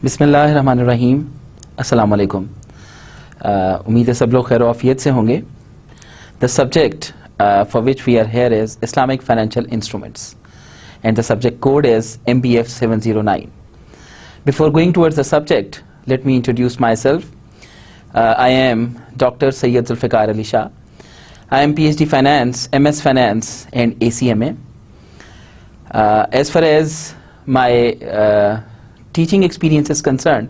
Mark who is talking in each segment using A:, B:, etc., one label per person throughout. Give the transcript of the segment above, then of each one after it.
A: बिस्मिल्लाहिर्रहमानिर्रहीम। अस्सलाम वालेकुम। उम्मीद है सब लोग खैर आफियत से होंगे। The subject for which we are here is Islamic Financial Instruments, and the subject code is MBF 709. Before going towards the subject, let me introduce myself. I am Dr. Sayyid Zulfikar Ali Shah. I am PhD Finance, MS Finance and ACMA. As far as my teaching experience is concerned,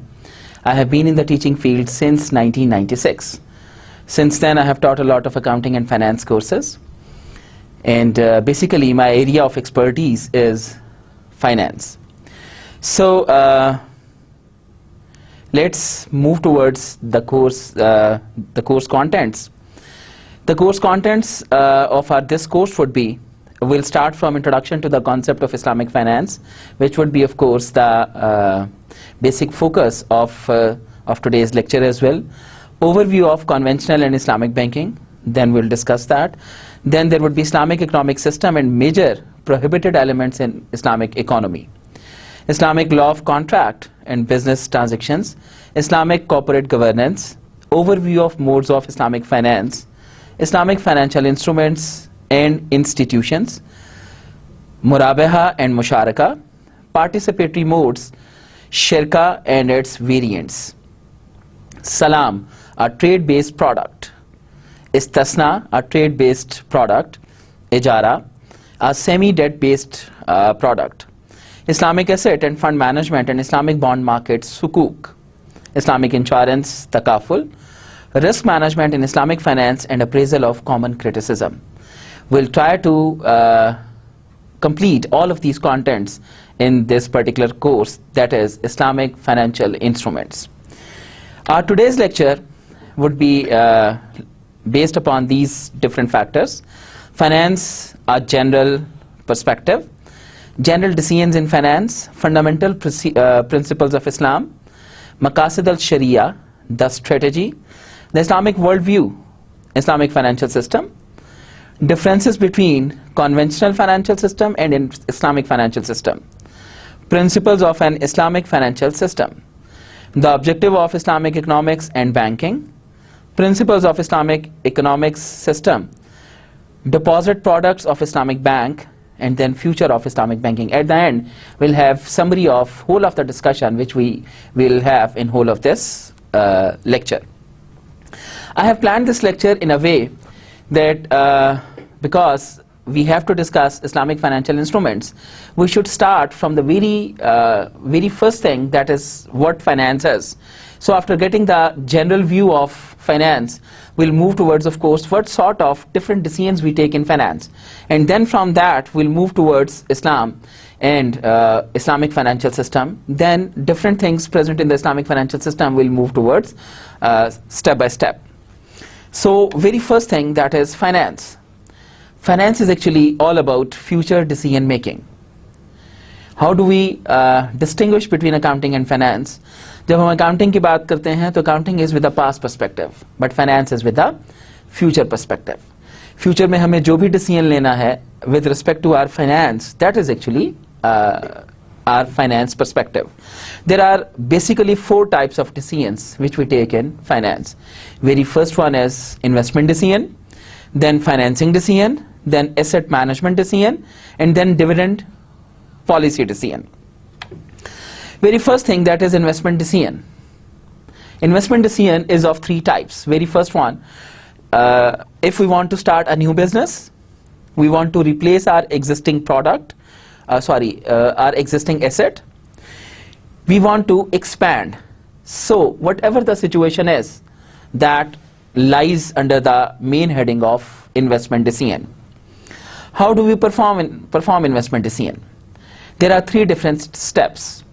A: I have been in the teaching field since 1996. Since then, I have taught a lot of accounting and finance courses, and basically my area of expertise is finance. So let's move towards the course contents. The course contents of this course would be, we'll start from introduction to the concept of Islamic finance, which would be of course the basic focus of today's lecture as well. Overview of conventional and Islamic banking, then we'll discuss that. Then there would be Islamic economic system and major prohibited elements in Islamic economy. Islamic law of contract and business transactions, Islamic corporate governance, overview of modes of Islamic finance, Islamic financial instruments and institutions, murabaha and musharaka, participatory modes, shirka and its variants, salam, a trade-based product, istasna, a trade-based product, ijara, a semi-debt-based product, Islamic asset and fund management and Islamic bond market, sukuk, Islamic insurance, takaful, risk management in Islamic finance and appraisal of common criticism. We'll try to complete all of these contents in this particular course, that is Islamic financial instruments. Our today's lecture would be based upon these different factors: finance, a general perspective, general decisions in finance, fundamental principles of Islam, maqasid al-sharia, the strategy, the Islamic worldview, Islamic financial system, differences between conventional financial system and Islamic financial system, principles of an Islamic financial system, the objective of Islamic economics and banking, principles of Islamic economics system, deposit products of Islamic bank, and then future of Islamic banking. At the end, we'll have summary of whole of the discussion which we will have in whole of this lecture. I have planned this lecture in a way that because we have to discuss Islamic financial instruments, we should start from the very first thing, that is what finance is. So after getting the general view of finance, we'll move towards, of course, what sort of different decisions we take in finance, and then from that we'll move towards Islam and Islamic financial system. Then different things present in the Islamic financial system we'll move towards step by step. So very first thing, that is finance. Finance is actually all about future decision making. How do we distinguish between accounting and finance? जब हम accounting की बात करते हैं तो accounting is with a past perspective, but finance is with a future perspective. Future में हमें जो भी decision लेना है with respect to our finance, that is actually our finance perspective. There are basically 4 types of decisions which we take in finance. Very first one is investment decision, then financing decision, then asset management decision, and then dividend policy decision. Very first thing, that is investment decision. Investment decision is of 3 types. Very first one, if we want to start a new business, we want to replace our existing product, our existing asset, we want to expand. So whatever the situation is, that lies under the main heading of investment decision. How do we perform investment decision? There are 3 different steps.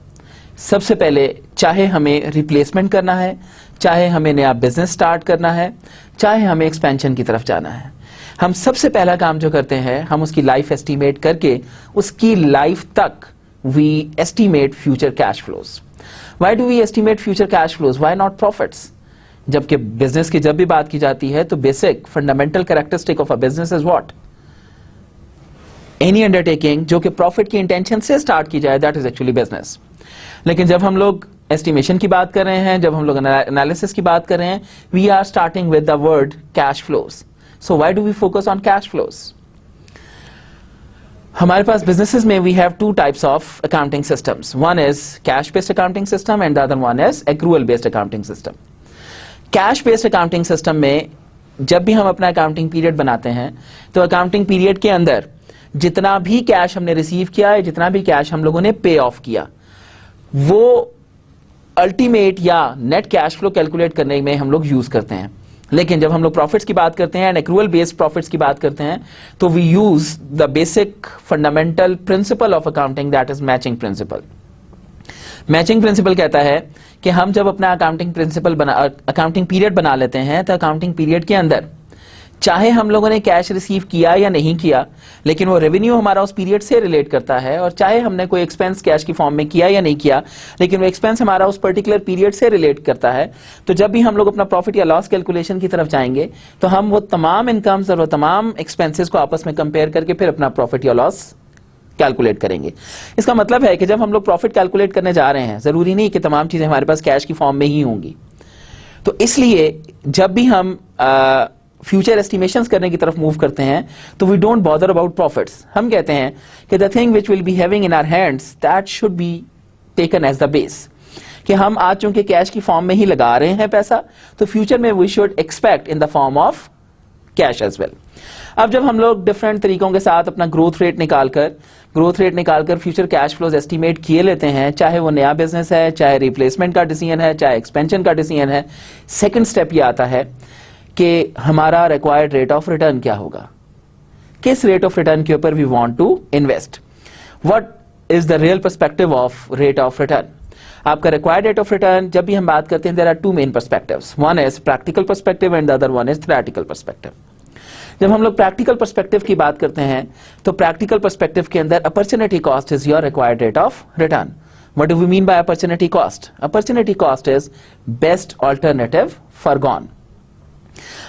A: सबसे पहले, चाहे हमें replacement करना है, चाहे हमें नया business start करना है, चाहे हमें एक्सपेंशन की तरफ जाना है, हम सबसे पहला काम जो करते हैं, हम उसकी लाइफ एस्टीमेट करके उसकी लाइफ तक we estimate future cash flows. Why do we estimate future cash flows? Why not profits? जबकि बिजनेस की जब भी बात की जाती है तो basic fundamental characteristic of a business is what? Any undertaking जो कि प्रॉफिट की इंटेंशन से स्टार्ट की जाए, दैट इज एक्चुअली बिजनेस. लेकिन जब हम लोग एस्टिमेशन की बात कर रहे हैं, जब हम लोग एनालिसिस की बात कर रहे हैं, we are starting with the word cash flows. So why do we focus on cash flows? हमारे पास बिजनेसेस में we have two types of accounting systems. One is cash based accounting system and the other one is accrual based accounting system. Cash based accounting system में जब भी हम अपना accounting period बनाते हैं तो अकाउंटिंग पीरियड के अंदर जितना भी कैश हमने रिसीव किया है, जितना भी कैश हम लोगों ने पे ऑफ किया, वो अल्टीमेट या नेट कैश फ्लो कैलकुलेट करने में हम लोग यूज करते हैं. लेकिन जब हम लोग प्रॉफिट्स की बात करते हैं एंड एक्रूअल बेस्ड प्रॉफिट्स की बात करते हैं तो we use the basic fundamental principle of accounting, that is matching principle. Matching principle कहता है कि हम जब अपना अकाउंटिंग पीरियड बना लेते हैं तो अकाउंटिंग पीरियड के अंदर चाहे हम लोगों ने कैश रिसीव किया या नहीं किया, लेकिन वो रेवेन्यू हमारा उस पीरियड से रिलेट करता है, और चाहे हमने कोई एक्सपेंस कैश की फॉर्म में किया या नहीं किया, लेकिन वो एक्सपेंस हमारा उस पर्टिकुलर पीरियड से रिलेट करता है. तो जब भी हम लोग अपना प्रॉफिट या लॉस कैलकुलेशन की तरफ जाएंगे तो हम वो तमाम इनकम्स और वो तमाम एक्सपेंसेस को आपस में कंपेयर करके फिर अपना प्रॉफिट या लॉस कैलकुलेट करेंगे. इसका मतलब है कि जब हम लोग प्रॉफिट कैलकुलेट करने जा रहे हैं, जरूरी नहीं कि तमाम चीजें हमारे पास कैश की फॉर्म में ही होंगी. तो इसलिए जब भी हम फ्यूचर एस्टिमेशंस करने की तरफ मूव करते हैं तो we don't bother about profits. हम कहते हैं कि the thing which will be having in our hands that should be taken as the base, कि हम आज चूंकि कैश की फॉर्म में ही लगा रहे हैं पैसा, तो फ्यूचर में we should expect in the form of cash as well. अब जब हम लोग डिफरेंट तरीकों के साथ अपना ग्रोथ रेट निकालकर फ्यूचर कैश फ्लोज एस्टिमेट किए लेते हैं, चाहे वो नया बिजनेस है, चाहे रिप्लेसमेंट का डिसीजन है, चाहे एक्सपेंशन का डिसीजन है, सेकंड स्टेप ये आता है कि हमारा रिक्वायर्ड रेट ऑफ रिटर्न क्या होगा, किस रेट ऑफ रिटर्न के ऊपर we want to invest, what is the real perspective of rate of return. आपका रिक्वायर्ड रेट ऑफ रिटर्न, जब भी हम बात करते हैं, there are two main perspectives. One is practical perspective and the other one is theoretical perspective. जब हम लोग प्रैक्टिकल पर्सपेक्टिव की बात करते हैं तो प्रैक्टिकल पर्सपेक्टिव के अंदर opportunity cost is your required rate of return. What do we mean by opportunity cost? Opportunity cost is best alternative forgone.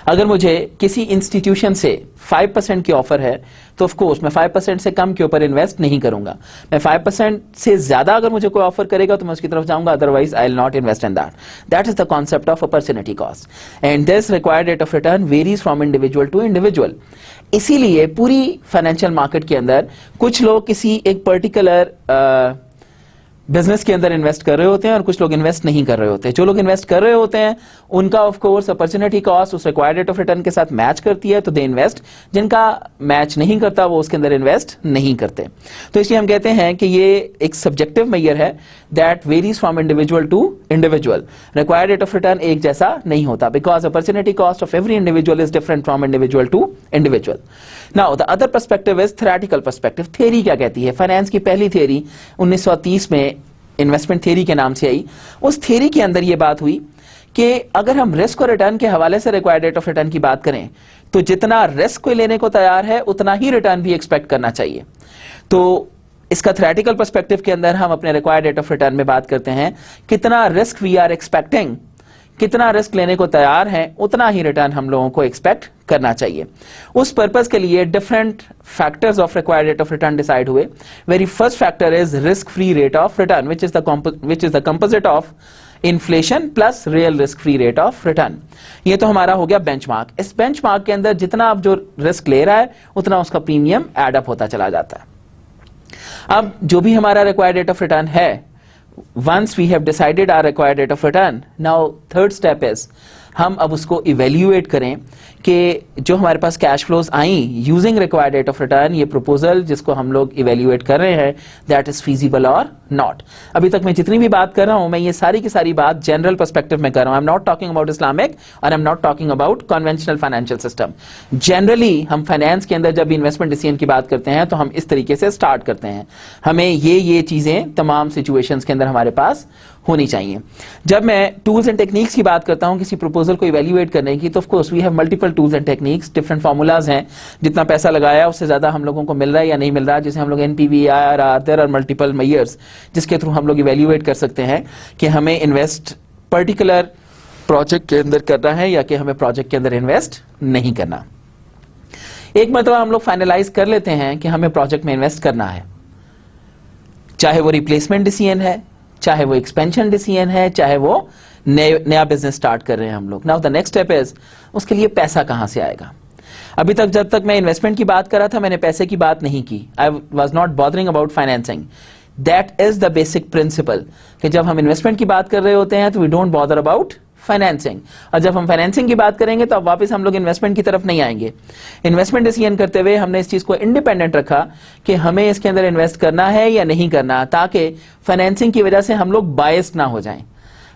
A: अगर मुझे किसी इंस्टीट्यूशन से 5% की ऑफर है तो ऑफ कोर्स मैं 5% से कम के ऊपर इन्वेस्ट नहीं करूंगा. मैं 5% से ज्यादा अगर मुझे कोई ऑफर करेगा तो मैं उसकी तरफ जाऊंगा, otherwise I will not invest in that. That is the concept of opportunity cost and this required rate of return varies from individual to individual. इसीलिए पूरी फाइनेंशियल मार्केट के अंदर कुछ लोग किसी एक पर्टिकुलर बिजनेस के अंदर इन्वेस्ट कर रहे होते हैं और कुछ लोग इन्वेस्ट नहीं कर रहे होते. जो लोग इन्वेस्ट कर रहे होते हैं उनका ऑफ कोर्स अपॉर्चुनिटी कॉस्ट उस रिक्वायर्ड रेट ऑफ रिटर्न के साथ मैच करती है, तो दे इन्वेस्ट. जिनका मैच नहीं करता वो उसके अंदर इन्वेस्ट नहीं करते. तो इसलिए हम कहते हैं कि ये एक सब्जेक्टिव मेजर है that varies from individual to individual. Required rate of return एक जैसा नहीं होता because opportunity cost of every individual is different from individual to individual. Now the other perspective is theoretical perspective. Theory क्या कहती है? Finance की पहली theory 1930 में इन्वेस्टमेंट थ्योरी के नाम से आई. उस थ्योरी के अंदर यह बात हुई कि अगर हम रिस्क और रिटर्न के हवाले से रिक्वायर्ड रेट ऑफ रिटर्न की बात करें तो जितना रिस्क कोई लेने को तैयार है उतना ही रिटर्न भी एक्सपेक्ट करना चाहिए. तो इसका थ्योरेटिकल पर्सपेक्टिव के अंदर हम अपने रिक्वायर्ड रेट ऑफ रिटर्न में बात करते हैं कितना रिस्क वी आर एक्सपेक्टिंग, कितना रिस्क लेने को तैयार है उतना ही रिटर्न हम लोगों को एक्सपेक्ट करना चाहिए. उस पर्पस के लिए different factors of required rate of return decide हुए. Very first factor is risk free rate of return which is the composite of inflation plus real risk free rate of return. ये तो हमारा हो गया benchmark. इस benchmark के अंदर जितना आप जो रिस्क ले रहा है उतना उसका प्रीमियम एड अप होता चला जाता है. अब जो भी हमारा रिक्वायर्ड रेट ऑफ रिटर्न है, once we have decided our required rate of return, now third step is हम अब उसको इवेल्युएट करें कि जो हमारे पास cash flows I using required rate of return, ये प्रपोजल जिसको हम लोग इवेल्युएट कर रहे हैं, दैट इज फीजिबल और नॉट. अभी तक मैं जितनी भी बात कर रहा हूं मैं ये सारी की सारी बात जनरल पर्सपेक्टिव में कर रहा हूं. I am not talking about Islamic और I am not talking about conventional financial system. Generally हम फाइनेंस के अंदर जब इन्वेस्टमेंट डिसीजन की बात करते हैं तो हम इस तरीके से स्टार्ट करते हैं. हमें ये चीजें तमाम सिचुएशंस के अंदर हमारे पास होनी चाहिए. जब मैं टूल्स एंड टेक्निक्स की बात करता हूं किसी प्रपोजल को इवैल्यूएट करने की, तो of course we have multiple tools and techniques, different formulas हैं. जितना पैसा लगाया उससे ज्यादा हम लोगों को मिल रहा है या नहीं मिल रहा है, जिसे हम लोग NPV, IRR, there are multiple measures जिसके थ्रू हम लोग इवैल्यूएट कर सकते हैं कि हमें इन्वेस्ट पर्टिकुलर प्रोजेक्ट के अंदर करना है या कि हमें प्रोजेक्ट के अंदर इन्वेस्ट नहीं करना. एक मरतबा हम लोग फाइनलाइज कर लेते हैं कि हमें प्रोजेक्ट में इन्वेस्ट करना है, चाहे वो रिप्लेसमेंट डिसीजन है, चाहे वो एक्सपेंशन डिसीजन है, चाहे वो नया बिजनेस स्टार्ट कर रहे हैं हम लोग। Now the next step is उसके लिए पैसा कहां से आएगा। अभी तक जब तक मैं इन्वेस्टमेंट की बात कर रहा था मैंने पैसे की बात नहीं की। I was not bothering about financing. That is the basic principle कि जब हम इन्वेस्टमेंट की बात कर रहे होते हैं तो we don't bother about financing, और जब हम फाइनेंसिंग की बात करेंगे तो अब वापस हम लोग इन्वेस्टमेंट की तरफ नहीं आएंगे। इन्वेस्टमेंट डिसीजन करते हुए हमने इस चीज को इंडिपेंडेंट रखा कि हमें इसके अंदर इन्वेस्ट करना है या नहीं करना, ताकि फाइनेंसिंग की वजह से हम लोग बायस्ड ना हो जाएं।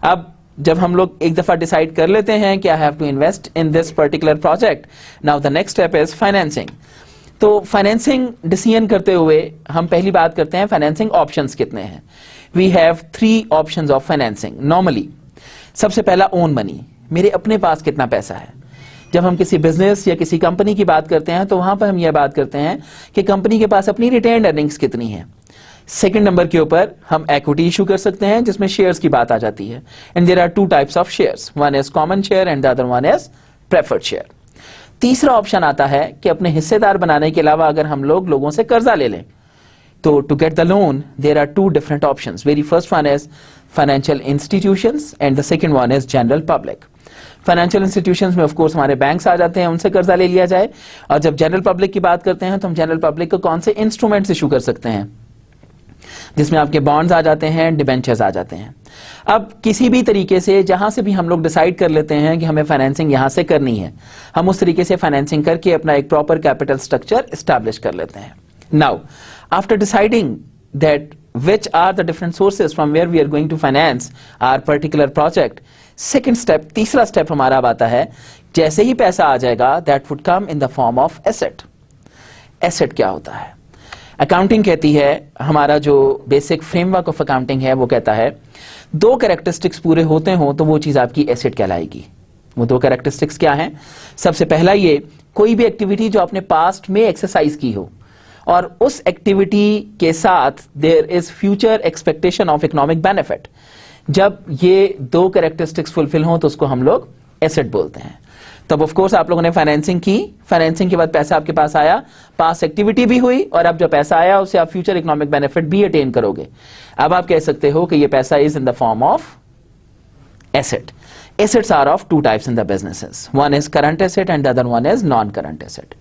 A: अब जब हम लोग एक दफा डिसाइड कर लेते हैं कि I have to invest in this particular project, now the next step is financing. तो फाइनेंसिंग डिसीजन करते हुए हम पहली बात करते हैं फाइनेंसिंग ऑप्शंस कितने हैं। We have 3 options of financing normally. सबसे पहला ओन मनी, मेरे अपने पास कितना पैसा है। जब हम किसी बिजनेस या किसी कंपनी की बात करते हैं तो वहां पर हम यह बात करते हैं कि कंपनी के पास अपनी रिटेन्ड अर्निंग्स कितनी है। सेकंड नंबर के ऊपर हम इक्विटी इशू कर सकते हैं जिसमें शेयर्स की बात आ जाती है, and there are 2 types of shares, one is common share and the other one is preferred share. तीसरा ऑप्शन आता है कि अपने हिस्सेदार बनाने के अलावा अगर हम लोग लोगों से कर्जा ले लें, तो to get the loan there are 2 different options. Very first one is financial institutions and the second one is general public. Financial institutions में ऑफ कोर्स हमारे बैंक्स आ जाते हैं, उनसे कर्जा ले लिया जाए, और जब जनरल पब्लिक की बात करते हैं तो हम जनरल पब्लिक को कौन से इंस्ट्रूमेंट्स इशू कर सकते हैं, जिसमें आपके बॉन्ड्स आ जाते हैं, डिबेंचर्स आ जाते हैं। अब किसी भी तरीके से जहां से भी हम लोग डिसाइड कर लेते हैं कि हमें फाइनेंसिंग यहां से करनी है, हम उस तरीके से फाइनेंसिंग करके अपना एक प्रॉपर कैपिटल स्ट्रक्चर एस्टैब्लिश कर लेते हैं। Now after deciding that which are the different sources from where we are going to finance our particular project, second step, तीसरा स्टेप हमारा अब आता है, जैसे ही पैसा आ जाएगा that would come in the form of asset। asset क्या होता है? अकाउंटिंग कहती है, हमारा जो बेसिक फ्रेमवर्क ऑफ अकाउंटिंग है वो कहता है 2 कैरेक्टरिस्टिक्स पूरे होते हो तो वो चीज आपकी एसेट कहलाएगी। वो 2 कैरेक्टरिस्टिक्स क्या हैं? सबसे पहला ये, कोई भी एक्टिविटी जो आपने पास्ट में एक्सरसाइज की हो और उस एक्टिविटी के साथ there is future expectation of economic benefit, जब ये 2 कैरेक्टरिस्टिक्स फुलफिल हो तो उसको हम लोग एसेट बोलते हैं। तब ऑफ कोर्स आप लोगों ने फाइनेंसिंग की, फाइनेंसिंग के बाद पैसा आपके पास आया, पास एक्टिविटी भी हुई, और अब जो पैसा आया उससे आप फ्यूचर इकोनॉमिक बेनिफिट भी अटेन करोगे। अब आप कह सकते हो कि ये पैसा is in the form of asset. Assets are of 2 types in the businesses. One is current asset and the other one is non-current asset.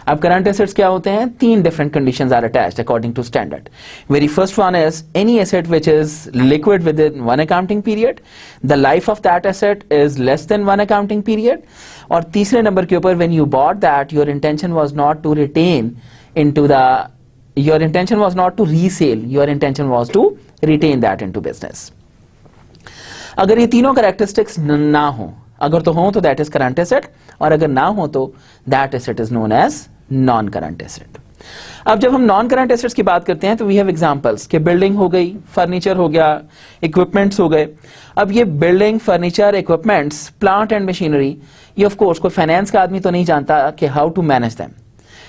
A: अब current assets क्या होते हैं? 3 different conditions are attached according to standard. Very first one is any asset which is liquid within 1 accounting period. The life of that asset is less than 1 accounting period. और तीसरे number के ऊपर when you bought that, your intention was not to retain into the, your intention was not to resale, your intention was to retain that into business. अगर ये तीनों characteristics ना हो, अगर तो हो तो दैट इज करंट एसेट, और अगर ना हो तो that asset is known as non current asset. अब जब हम नॉन करंट एसेट्स की बात करते हैं तो वी हैव एग्जांपल्स कि बिल्डिंग हो गई, फर्नीचर हो गया, इक्विपमेंट्स हो गए। अब ये building, furniture, equipments, plant and machinery, ये ऑफ कोर्स कोई फाइनेंस का आदमी तो नहीं जानता कि हाउ टू मैनेज देम,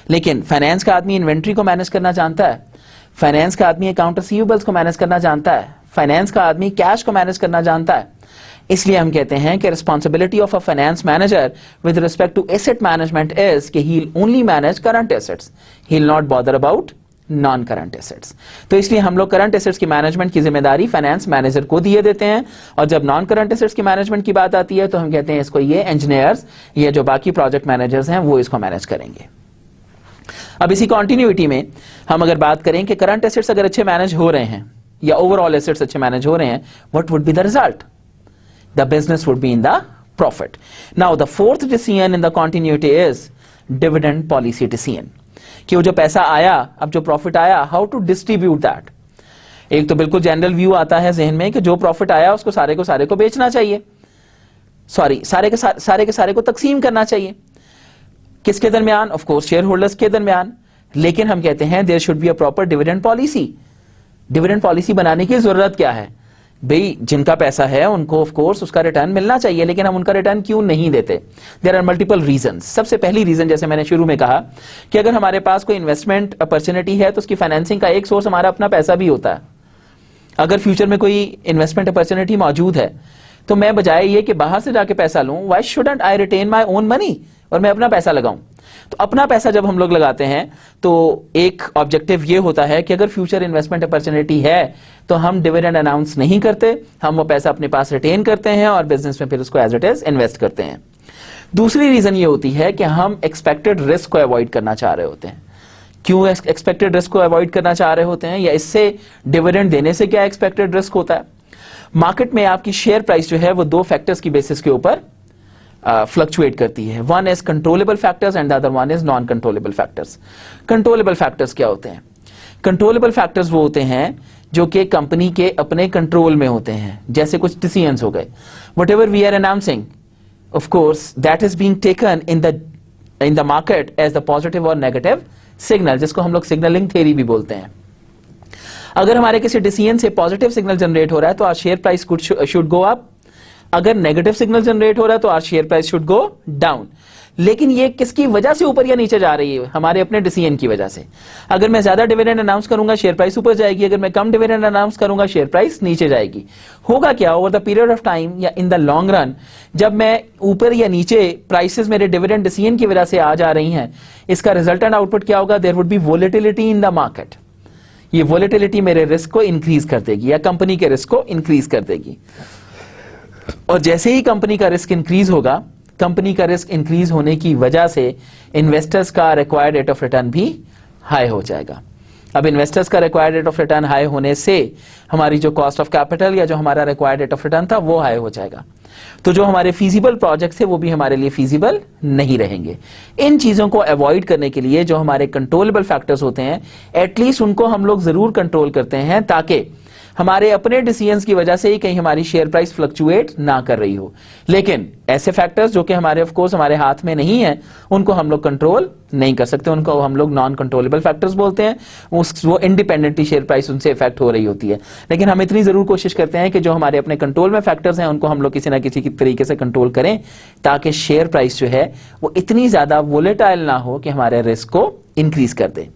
A: लेकिन फाइनेंस का आदमी इन्वेंट्री को मैनेज करना जानता है, फाइनेंस का आदमी अकाउंट रिसीवेबल्स को मैनेज करना जानता है, फाइनेंस का आदमी कैश को मैनेज करना जानता है। इसलिए हम कहते हैं कि responsibility of a finance manager with respect to asset management is कि he will only manage current assets, he will not bother about non current assets. तो इसलिए हम लोग करंट एसेट्स की मैनेजमेंट की जिम्मेदारी फाइनेंस मैनेजर को दिए देते हैं, और जब नॉन करंट एसेट्स की मैनेजमेंट की बात आती है तो हम कहते हैं इसको ये इंजीनियर्स, ये जो बाकी प्रोजेक्ट मैनेजर्स हैं वो इसको मैनेज करेंगे। अब इसी कॉन्टिन्यूटी में हम अगर बात करें कि करंट एसेट्स अगर अच्छे मैनेज हो रहे हैं या ओवरऑल एसेट्स अच्छे मैनेज हो रहे हैं, what would be the result? The business would be in the profit. Now the fourth decision in the continuity is dividend policy decision, कि वो जो पैसा आया, अब जो प्रॉफिट आया, हाउ टू डिस्ट्रीब्यूट दैट। एक तो बिल्कुल जनरल व्यू आता है जहन में कि जो प्रॉफिट आया उसको सारे को बेचना चाहिए, सॉरी सारे के सारे को तकसीम करना चाहिए। किसके दरमियान? ऑफ कोर्स शेयर होल्डर्स के दरमियान। लेकिन हम कहते हैं there should be a proper dividend policy. Dividend policy बनाने की जरूरत क्या है? भाई जिनका पैसा है उनको ऑफ कोर्स उसका रिटर्न मिलना चाहिए, लेकिन हम उनका रिटर्न क्यों नहीं देते? There are multiple reasons. सबसे पहली रीजन, जैसे मैंने शुरू में कहा, कि अगर हमारे पास कोई इन्वेस्टमेंट अपॉर्चुनिटी है तो उसकी फाइनेंसिंग का एक सोर्स हमारा अपना पैसा भी होता है। अगर फ्यूचर में कोई इन्वेस्टमेंट अपॉर्चुनिटी मौजूद है तो मैं बजाय ये कि बाहर से जाके पैसा लूं, why shouldn't I retain my own money और मैं अपना पैसा लगाऊं। तो अपना पैसा जब हम लोग लगाते हैं तो एक ऑब्जेक्टिव ये होता है कि अगर फ्यूचर इन्वेस्टमेंट अपॉर्चुनिटी है तो हम डिविडेंड अनाउंस नहीं करते, हम वो पैसा अपने पास रिटेन करते हैं और बिजनेस में फिर उसको एज इट इज इन्वेस्ट करते हैं। दूसरी रीजन ये होती है कि हम एक्सपेक्टेड रिस्क को अवॉइड करना चाह रहे होते हैं। क्यों एक्सपेक्टेड रिस्क को अवॉइड करना चाह रहे होते हैं, या इससे डिविडेंड देने से क्या एक्सपेक्टेड रिस्क होता है? मार्केट में आपकी शेयर प्राइस जो है वो दो फैक्टर्स की बेसिस के ऊपर फ्लक्चुएट करती है। One is controllable factors and the other one is non controllable factors. Controllable factors क्या होते हैं? कंट्रोलेबल फैक्टर्स वो होते हैं जो कि कंपनी के अपने कंट्रोल में होते हैं, जैसे कुछ डिसीजंस हो गए। Whatever we are announcing, of course that is being taken in the market as the positive और नेगेटिव सिग्नल, जिसको हम लोग सिग्नलिंग थ्योरी भी बोलते हैं। अगर हमारे किसी डिसीजन से पॉजिटिव सिग्नल जनरेट हो रहा है तो our share price should go up, अगर नेगेटिव सिग्नल जनरेट हो रहा है तो our share price should go down. लेकिन ये किसकी वजह से ऊपर या नीचे जा रही है? हमारे अपने डिसीजन की वजह से। अगर मैं ज्यादा डिविडेंड अनाउंस करूंगा शेयर प्राइस ऊपर जाएगी, अगर मैं कम डिविडेंड अनाउंस करूंगा शेयर प्राइस नीचे जाएगी। होगा क्या over the period of time या इन द लॉन्ग रन, जब मैं ऊपर या नीचे प्राइसेस मेरे डिविडेंड डिसीजन की वजह से आ जा रही हैं, इसका रिजल्टेंट आउटपुट क्या होगा? There would be volatility in the market. ये वोलेटिलिटी मेरे रिस्क को इंक्रीज कर देगी या कंपनी के रिस्क को इंक्रीज कर देगी। और जैसे ही कंपनी का रिस्क इंक्रीज होगा, कंपनी का रिस्क इंक्रीज होने की वजह से इन्वेस्टर्स का रिक्वायर्ड रेट ऑफ रिटर्न भी हाई हो जाएगा। अब इन्वेस्टर्स का required rate of return high होने से हमारी जो कॉस्ट ऑफ कैपिटल या जो हमारा रिक्वायर्ड रेट ऑफ रिटर्न था वो हाई हो जाएगा। तो जो हमारे फीजिबल प्रोजेक्ट्स थे वो भी हमारे लिए फीजिबल नहीं रहेंगे। इन चीजों को अवॉइड करने के लिए जो हमारे कंट्रोलेबल फैक्टर्स होते हैं, एटलीस्ट उनको हम लोग जरूर कंट्रोल करते हैं, ताकि हमारे अपने डिसीजंस की वजह से ही कहीं हमारी शेयर प्राइस फ्लक्चुएट ना कर रही हो। लेकिन ऐसे फैक्टर्स जो कि हमारे ऑफ कोर्स हमारे हाथ में नहीं है, उनको हम लोग कंट्रोल नहीं कर सकते, उनको हम लोग नॉन कंट्रोलेबल फैक्टर्स बोलते हैं। वो इंडिपेंडेंटली शेयर प्राइस उनसे इफेक्ट हो रही होती है। लेकिन हम इतनी जरूर कोशिश करते हैं कि जो हमारे अपने कंट्रोल में फैक्टर्स हैं उनको हम लोग किसी ना किसी तरीके से कंट्रोल करें, ताकि शेयर प्राइस जो है वो इतनी ज्यादा वोलेटाइल ना हो कि हमारे रिस्क को इंक्रीज कर दे।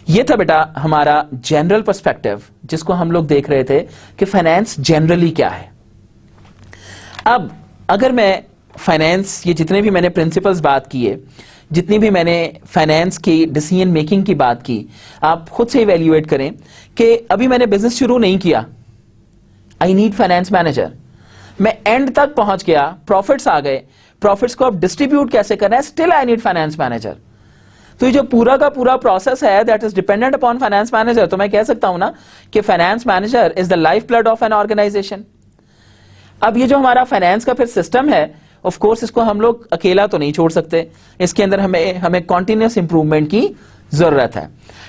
A: ये था बेटा हमारा जनरल पर्सपेक्टिव, जिसको हम लोग देख रहे थे कि फाइनेंस जनरली क्या है। अब अगर मैं फाइनेंस, ये जितने भी मैंने प्रिंसिपल्स बात किए, जितनी भी मैंने फाइनेंस की डिसीजन मेकिंग की बात की, आप खुद से इवैल्यूएट करें कि अभी मैंने बिजनेस शुरू नहीं किया, आई नीड फाइनेंस मैनेजर। मैं एंड तक पहुंच गया, प्रॉफिट्स आ गए, प्रॉफिट्स को अब डिस्ट्रीब्यूट कैसे करना है, still I need finance manager. तो ये जो पूरा का पूरा प्रोसेस है that is dependent upon finance manager. तो मैं कह सकता हूं ना कि finance manager is the life blood of an organisation. अब ये जो हमारा फाइनेंस का फिर सिस्टम है, ऑफ कोर्स इसको हम लोग अकेला तो नहीं छोड़ सकते, इसके अंदर हमें कॉन्टिन्यूस इंप्रूवमेंट की जरूरत है।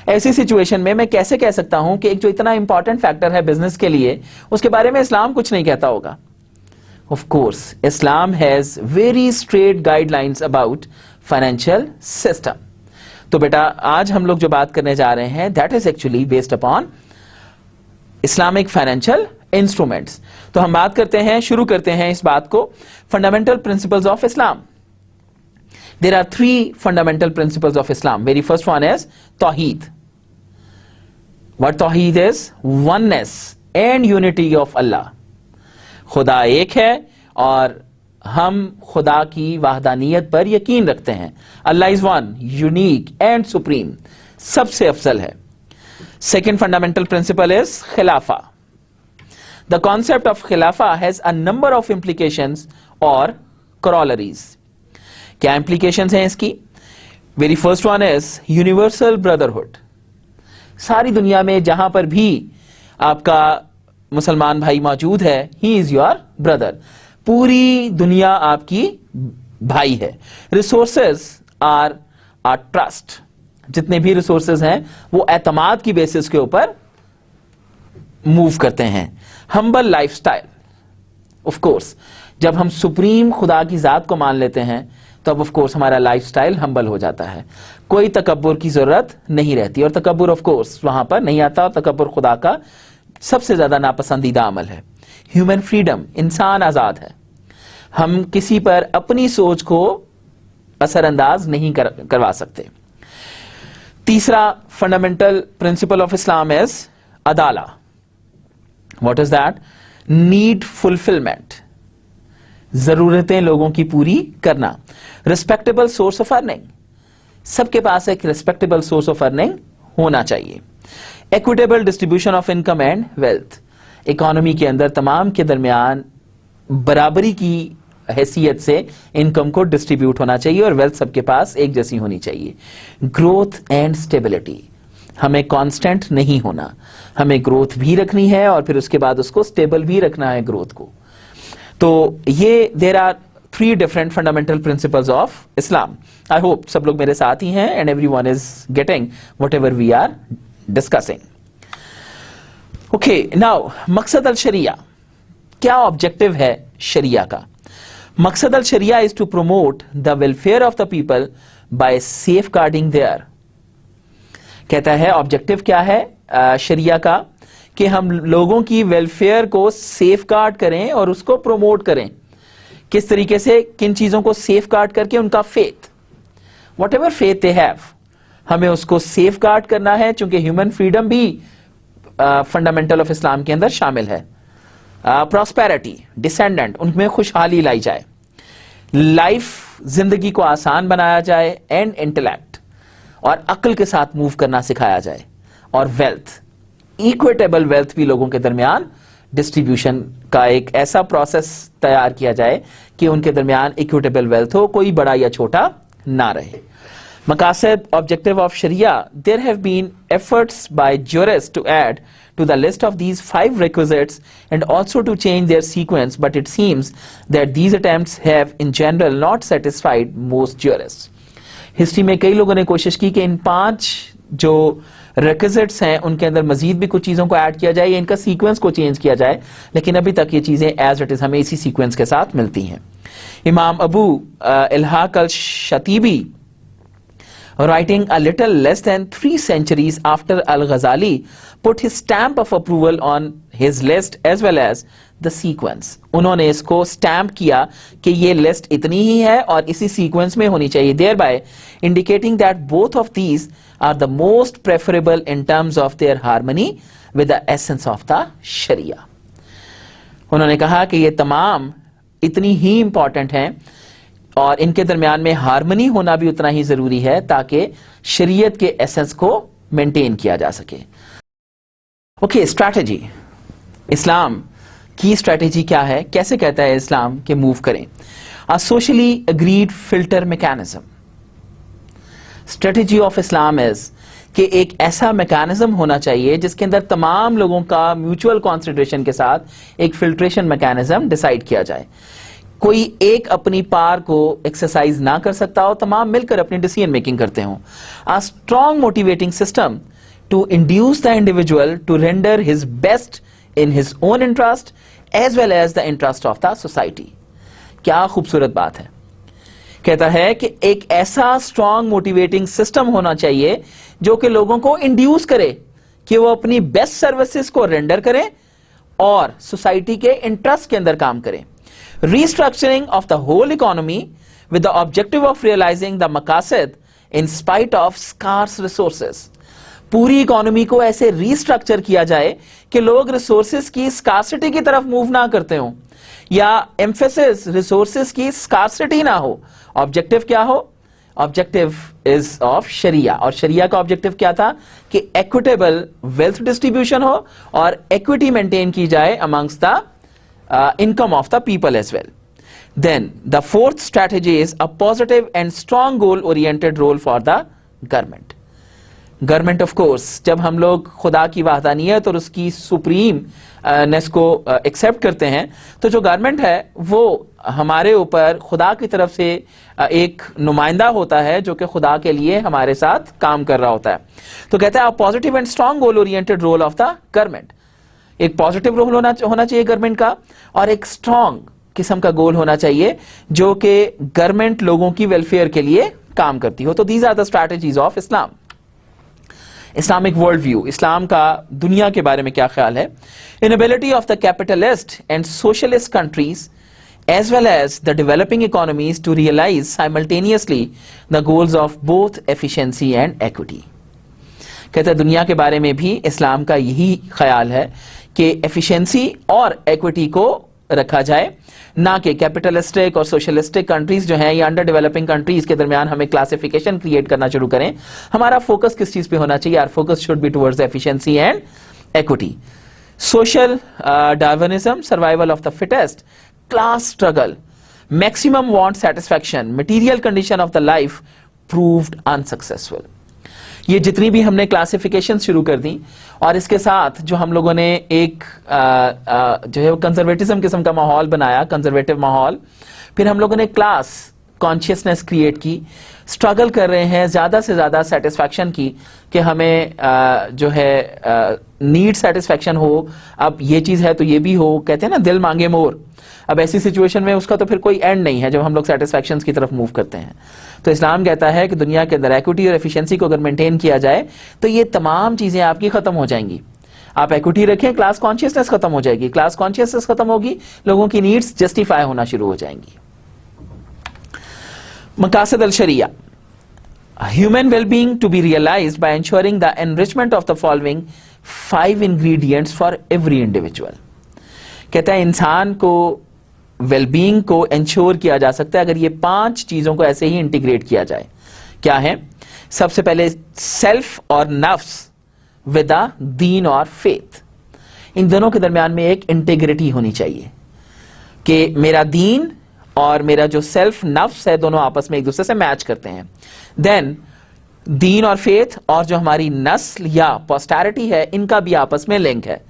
A: ऐसी सिचुएशन में मैं कैसे कह सकता हूं कि एक जो इतना इंपॉर्टेंट फैक्टर है बिजनेस के लिए, उसके बारे में इस्लाम कुछ नहीं कहता होगा? Of course Islam has very straight guidelines about financial system. तो बेटा आज हम लोग जो बात करने जा रहे हैं that is actually based upon Islamic financial instruments. तो हम बात करते हैं, शुरू करते हैं इस बात को, fundamental principles of Islam. There are 3 fundamental principles of Islam. Very first one is तौहीद। व्हाट तौहीद is? Oneness and unity of अल्लाह। खुदा एक है और हम खुदा की वहदानियत पर यकीन रखते हैं। अल्लाह is one, unique and supreme, सबसे अफजल है। सेकेंड फंडामेंटल प्रिंसिपल इज खिलाफा। द कॉन्सेप्ट ऑफ खिलाफा has a number of implications और करोलरीज। क्या इंप्लीकेशंस हैं इसकी? Very first one is universal brotherhood. सारी दुनिया में जहां पर भी आपका मुसलमान भाई मौजूद है, ही इज योर ब्रदर। पूरी दुनिया आपकी भाई है। Resources are trust. जितने भी रिसोर्सेज हैं वो एतमाद की बेसिस के ऊपर मूव करते हैं। Humble lifestyle. ऑफ कोर्स जब हम सुप्रीम खुदा की जात को मान लेते हैं तो अब ऑफ कोर्स हमारा लाइफस्टाइल हम्बल हो जाता है, कोई तकब्बुर की जरूरत नहीं रहती। और तकब्बुर ऑफ कोर्स वहां पर नहीं आता, और तकब्बुर खुदा का सबसे ज्यादा नापसंदीदा अमल है। ह्यूमन फ्रीडम, इंसान आजाद है, हम किसी पर अपनी सोच को असरअंदाज नहीं करवा सकते। तीसरा fundamental principle of Islam is अदाला। What is that? Need fulfilment, जरूरतें लोगों की पूरी करना। रिस्पेक्टेबल सोर्स ऑफ अर्निंग, सबके पास एक रिस्पेक्टेबल सोर्स ऑफ अर्निंग होना चाहिए। Equitable distribution of income and wealth, economy के अंदर तमाम के दरमियान बराबरी की हैसियत से इनकम को डिस्ट्रीब्यूट होना चाहिए और वेल्थ सबके पास एक जैसी होनी चाहिए। ग्रोथ एंड स्टेबिलिटी, हमें कांस्टेंट नहीं होना, हमें ग्रोथ भी रखनी है और फिर उसके बाद उसको स्टेबल भी रखना है ग्रोथ को। तो ये there are 3 different fundamental principles of Islam. I hope सब लोग मेरे साथ ही हैं and everyone is getting whatever we are discussing. Okay, now maqasid al sharia, क्या ऑब्जेक्टिव है शरिया का? Maqasid al sharia is to promote the welfare of the people by safeguarding their. कहता है ऑब्जेक्टिव क्या है शरिया का, कि हम लोगों की वेलफेयर को सेफ गार्ड करें और उसको प्रमोट करें। किस तरीके से? किन चीजों को सेफ गार्ड करके? उनका faith, what ever faith they have, हमें उसको सेफ गार्ड करना है, चूंकि ह्यूमन फ्रीडम भी फंडामेंटल ऑफ इस्लाम के अंदर शामिल है। प्रॉस्पेरिटी, डिसेंडेंट, उनमें खुशहाली लाई जाए, लाइफ जिंदगी को आसान बनाया जाए, एंड इंटेलेक्ट, और अक्ल के साथ मूव करना सिखाया जाए, और वेल्थ, इक्विटेबल वेल्थ भी लोगों के दरमियान डिस्ट्रीब्यूशन का एक ऐसा प्रोसेस तैयार किया जाए कि उनके दरमियान इक्विटेबल वेल्थ हो, कोई बड़ा या छोटा ना रहे। Maqasid objective of sharia, there have been efforts by jurists to add to the list of these 5 requisites and also to change their sequence, but it seems that these attempts have in general not satisfied most jurists. History में कई लोगों ने कोशिश की कि इन 5 जो requisites हैं उनके अंदर मजीद भी कुछ चीजों को ऐड किया जाए या इनका सीक्वेंस को चेंज किया जाए, लेकिन अभी तक ये चीजें एज इट इज हमें इसी सीक्वेंस के साथ मिलती हैं। इमाम अबू इल्हाक अल शतीबी, writing a little less than 3 centuries after Al-Ghazali, put his stamp of approval on his list as well as the sequence. उन्होंने इसको स्टैम्प किया कि ये लिस्ट इतनी ही है और इसी सीक्वेंस में होनी चाहिए, thereby indicating that both of these are the most preferable in terms of their harmony with the essence of the Sharia. उन्होंने कहा कि ये तमाम इतनी ही इंपॉर्टेंट हैं और इनके दरमियान में हार्मनी होना भी उतना ही जरूरी है ताकि शरीयत के एसेंस को मेंटेन किया जा सके। ओके, स्ट्रैटेजी, इस्लाम की स्ट्रैटेजी क्या है? कैसे कहता है इस्लाम के मूव करें? अ socially agreed filter mechanism, strategy of Islam is कि एक ऐसा मैकेनिज्म होना चाहिए जिसके अंदर तमाम लोगों का म्यूचुअल कंसिडरेशन के साथ एक फिल्ट्रेशन मैकेनिज्म डिसाइड किया जाए। कोई एक अपनी पार को एक्सरसाइज ना कर सकता हो, तमाम मिलकर अपनी डिसीजन मेकिंग करते हो। A strong motivating system to induce the individual to render his best in his own interest as well as the interest of the society. क्या खूबसूरत बात है। कहता है कि एक ऐसा स्ट्रॉन्ग मोटिवेटिंग सिस्टम होना चाहिए जो कि लोगों को इंड्यूस करे कि वो अपनी बेस्ट सर्विसेज को रेंडर करें और सोसाइटी के इंटरेस्ट के अंदर काम करें। Restructuring of the whole economy with the objective of realizing the maqasid in spite of scarce resources. पूरी इकोनॉमी को ऐसे रीस्ट्रक्चर किया जाए कि लोग रिसोर्सेज की स्कार्सिटी की तरफ मूव ना करते हो या एम्फेसिस रिसोर्सेज की स्कार्सिटी ना हो। ऑब्जेक्टिव क्या हो? ऑब्जेक्टिव इज ऑफ शरिया, और शरिया का ऑब्जेक्टिव क्या था कि इक्विटेबल वेल्थ डिस्ट्रीब्यूशन हो और इक्विटी मेंटेन की जाए amongst the income of the people as well. Then the fourth strategy is a positive and strong goal oriented role for the government. Government of course, जब हम लोग खुदा की वहदानियत और उसकी सुप्रीम नेस को एक्सेप्ट करते हैं तो जो गवर्नमेंट है वो हमारे ऊपर खुदा की तरफ से एक नुमाइंदा होता है जो कि खुदा के लिए हमारे साथ काम कर रहा होता है। तो कहता है positive and strong goal oriented role of the government, एक पॉजिटिव रोल होना चाहिए गवर्नमेंट का और एक स्ट्रॉन्ग किस्म का गोल होना चाहिए जो कि गवर्नमेंट लोगों की वेलफेयर के लिए काम करती हो। तो these are the strategies of Islam. Islamic world view, इस्लाम का दुनिया के बारे में क्या ख्याल है? Inability of the capitalist and socialist countries as well as the developing economies to realize simultaneously the goals of both efficiency and equity. कहते हैं दुनिया के बारे में भी इस्लाम का यही ख्याल है कि एफिशिएंसी और इक्विटी को रखा जाए, ना कि कैपिटलिस्टिक और सोशलिस्टिक कंट्रीज जो हैं या अंडर डेवलपिंग कंट्रीज के दरमियान हमें क्लासिफिकेशन क्रिएट करना शुरू करें। हमारा फोकस किस चीज पे होना चाहिए? Our focus should be towards efficiency and equity. Social Darwinism, survival of the fittest, class struggle, maximum want satisfaction, material condition of the life proved unsuccessful. ये जितनी भी हमने क्लासिफिकेशन शुरू कर दी और इसके साथ जो हम लोगों ने एक जो है कंजर्वेटिज्म किस्म का माहौल बनाया, कंजर्वेटिव माहौल, फिर हम लोगों ने क्लास कॉन्शियसनेस क्रिएट की, स्ट्रगल कर रहे हैं ज्यादा से ज्यादा सेटिस्फैक्शन की कि हमें जो है नीड सेटिस्फैक्शन हो, अब ये चीज है तो ये भी हो, कहते हैं ना दिल मांगे मोर। अब ऐसी सिचुएशन में उसका तो फिर कोई एंड नहीं है जब हम लोग सेटिस्फैक्शन की तरफ मूव करते हैं। तो इस्लाम कहता है कि दुनिया के अंदर इक्विटी और एफिशिएंसी को अगर मेंटेन किया जाए तो ये तमाम चीजें आपकी खत्म हो जाएंगी। आप इक्विटी रखें, क्लास कॉन्शियसनेस खत्म हो जाएगी, क्लास कॉन्शियसनेस खत्म होगी, लोगों की नीड्स जस्टिफाई होना शुरू हो जाएंगी। मकासद अल शरिया, human well-being to be realized by ensuring the enrichment of the following 5 ingredients for every individual। कहता है इंसान को वेलबींग को इंश्योर किया जा सकता है अगर ये 5 चीजों को ऐसे ही इंटीग्रेट किया जाए। क्या है? सबसे पहले सेल्फ और नफ्स विद दीन और फेथ, इन दोनों के दरमियान में एक इंटीग्रिटी होनी चाहिए कि मेरा दीन और मेरा जो सेल्फ नफ्स है दोनों आपस में एक दूसरे से मैच करते हैं। देन दीन और फेथ और जो हमारी नस्ल या पोस्टैरिटी है इनका भी आपस में लिंक है।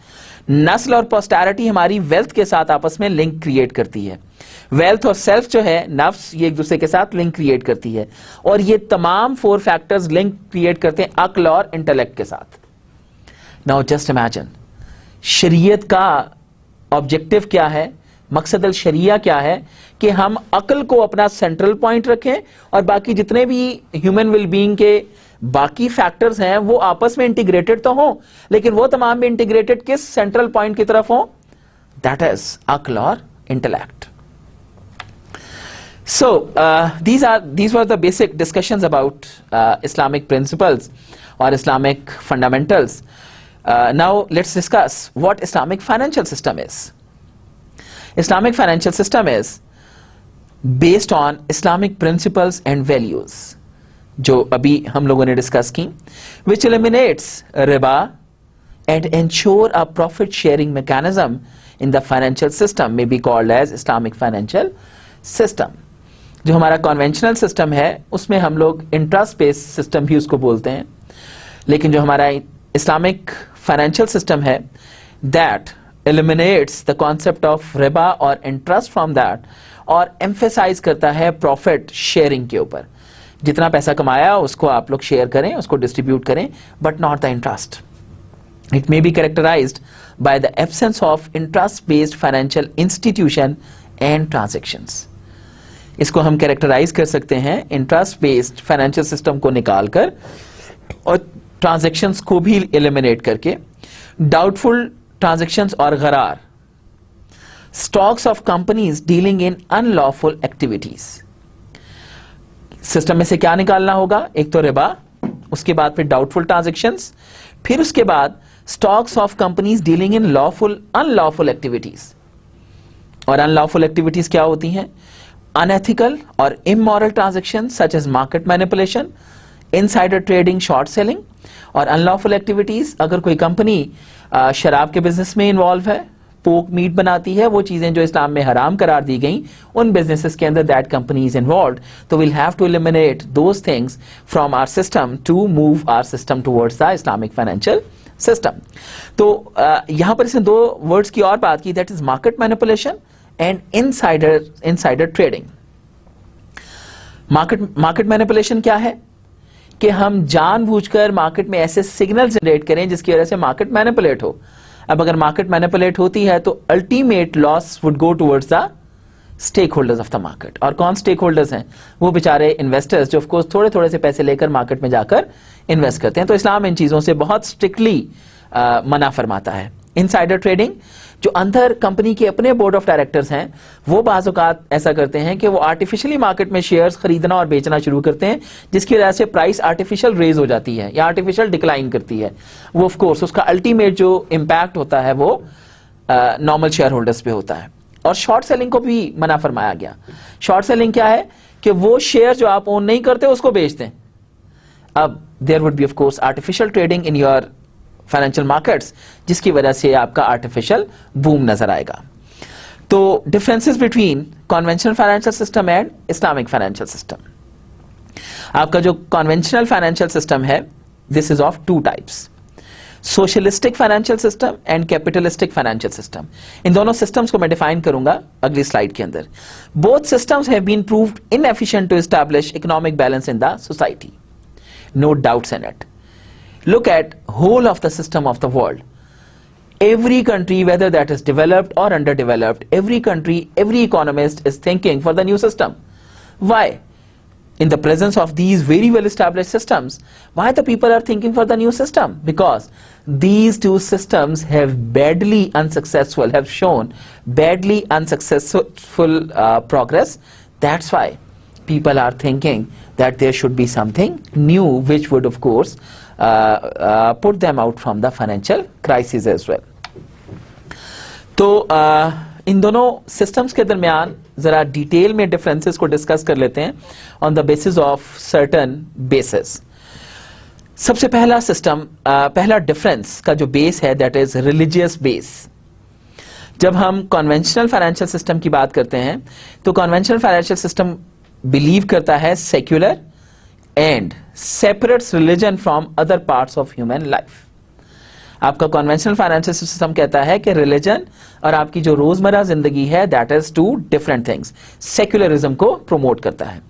A: नस्ल और पोस्टैरिटी हमारी वेल्थ के साथ आपस में लिंक क्रिएट करती है। वेल्थ और सेल्फ जो है नफ्स, ये एक दूसरे के साथ लिंक क्रिएट करती है और ये तमाम 4 फैक्टर्स लिंक क्रिएट करते हैं अक्ल और इंटेलेक्ट के साथ। नाउ जस्ट इमेजिन, शरीयत का ऑब्जेक्टिव क्या है, मकसद अल शरिया क्या है कि हम अक्ल को अपना सेंट्रल पॉइंट रखें और बाकी जितने भी ह्यूमन वेलबींग के बाकी फैक्टर्स हैं वो आपस में इंटीग्रेटेड तो हों, लेकिन वो तमाम भी इंटीग्रेटेड किस सेंट्रल पॉइंट की तरफ हों? दैट इज अक्ल और intellect. So these were the basic discussions about Islamic principles or Islamic fundamentals. Now let's discuss what Islamic financial system is. Islamic financial system is based on Islamic principles and values, जो अभी हम लोगों ने discuss की, which eliminates riba and ensure a profit sharing mechanism in the financial system may be called as Islamic financial system. जो हमारा conventional system है उसमें हम लोग इंटरेस्ट बेस्ड सिस्टम भी उसको बोलते हैं, लेकिन जो हमारा इस्लामिक फाइनेंशियल सिस्टम है that eliminates the concept of Riba और इंटरेस्ट फ्रॉम दैट और एम्फेसाइज करता है प्रॉफिट शेयरिंग के ऊपर। जितना पैसा कमाया उसको आप लोग शेयर करें, उसको डिस्ट्रीब्यूट करें, but not the interest. It may be characterised by the absence of interest based financial institution and transactions. इसको हम कैरेक्टराइज कर सकते हैं इंटरेस्ट बेस्ड फाइनेंशियल सिस्टम को निकालकर और ट्रांजैक्शंस को भी एलिमिनेट करके। डाउटफुल ट्रांजैक्शंस और गरार, stocks of companies dealing in unlawful activities. System में से क्या निकालना होगा? एक तो रिबा, उसके बाद फिर डाउटफुल ट्रांजैक्शंस, फिर उसके बाद stocks of companies dealing in lawful unlawful activities. और अनलॉफुल एक्टिविटीज क्या होती हैं? Unethical or immoral transactions such as market manipulation, insider trading, short selling। और unlawful activities, अगर कोई कंपनी शराब के बिजनेस में इन्वॉल्व है, पोक मीट बनाती है, वो चीजें जो इस्लाम में हराम करार दी गई उन बिजनेसेस के अंदर दैट कंपनी इज इन्वॉल्व्ड, तो we'll have to eliminate those things from our system to move our system towards the Islamic financial system। तो यहां पर इसने 2 वर्ड्स की और बात की, that is market manipulation and insider trading. Market manipulation क्या है? कि हम जानबूझकर मार्केट में ऐसे सिग्नल जनरेट करें जिसकी वजह से मार्केट मैनिपुलेट हो। अब अगर मार्केट मैनिपुलेट होती है तो ultimate loss would go towards the stakeholders of the market. और कौन स्टेक होल्डर्स हैं? वो बेचारे इन्वेस्टर्स जो ऑफकोर्स थोड़े थोड़े से पैसे लेकर मार्केट में जाकर इन्वेस्ट करते हैं। तो इस्लाम इन चीजों से बहुत स्ट्रिक्टली मना फरमाता है। इनसाइडर ट्रेडिंग, जो अंदर कंपनी के अपने बोर्ड ऑफ डायरेक्टर्स हैं वो बाज़ औक़ात ऐसा करते हैं कि वो आर्टिफिशियली मार्केट में शेयर्स खरीदना और बेचना शुरू करते हैं, जिसकी वजह से प्राइस आर्टिफिशियल रेज हो जाती है या आर्टिफिशियल डिक्लाइन करती है। वो ऑफ कोर्स उसका अल्टीमेट जो इम्पैक्ट होता है वो नॉर्मल शेयर होल्डर्स पे होता है। और शॉर्ट सेलिंग को भी मना फरमाया गया। शॉर्ट सेलिंग क्या है कि वो शेयर जो आप ओन नहीं करते उसको बेच दें। अब there would be of course artificial trading in your financial markets, जिसकी वजह से आपका आर्टिफिशियल बूम नजर आएगा। तो differences between conventional financial system and Islamic financial system. आपका जो कन्वेंशनल फाइनेंशियल सिस्टम है, this is of two types, socialistic financial system and capitalistic financial system. इन दोनों सिस्टम्स को मैं डिफाइन करूंगा अगली स्लाइड के अंदर। Both systems have been proved inefficient to establish economic balance in the society, no doubts in it. Look at whole of the system of the world. Every country, whether that is developed or underdeveloped, every country, every economist is thinking for the new system. Why? In the presence of these very well established systems, why the people are thinking for the new system? Because these two systems have shown badly unsuccessful progress. That's why people are thinking that there should be something new which would of course put them out from the financial crisis as well. तो इन दोनों systems के दरमियान जरा detail में differences को discuss कर लेते हैं on the basis of certain basis. सबसे पहला सिस्टम, पहला डिफरेंस का जो बेस है दैट इज रिलीजियस बेस। जब हम कन्वेंशनल फाइनेंशियल सिस्टम की बात करते हैं तो कन्वेंशनल फाइनेंशियल सिस्टम बिलीव करता है secular and separates religion from other parts of human life. आपका कन्वेंशनल फाइनेंशियल सिस्टम कहता है कि रिलीजन और आपकी जो रोजमर्रा जिंदगी है that is two different things, secularism को प्रमोट करता है।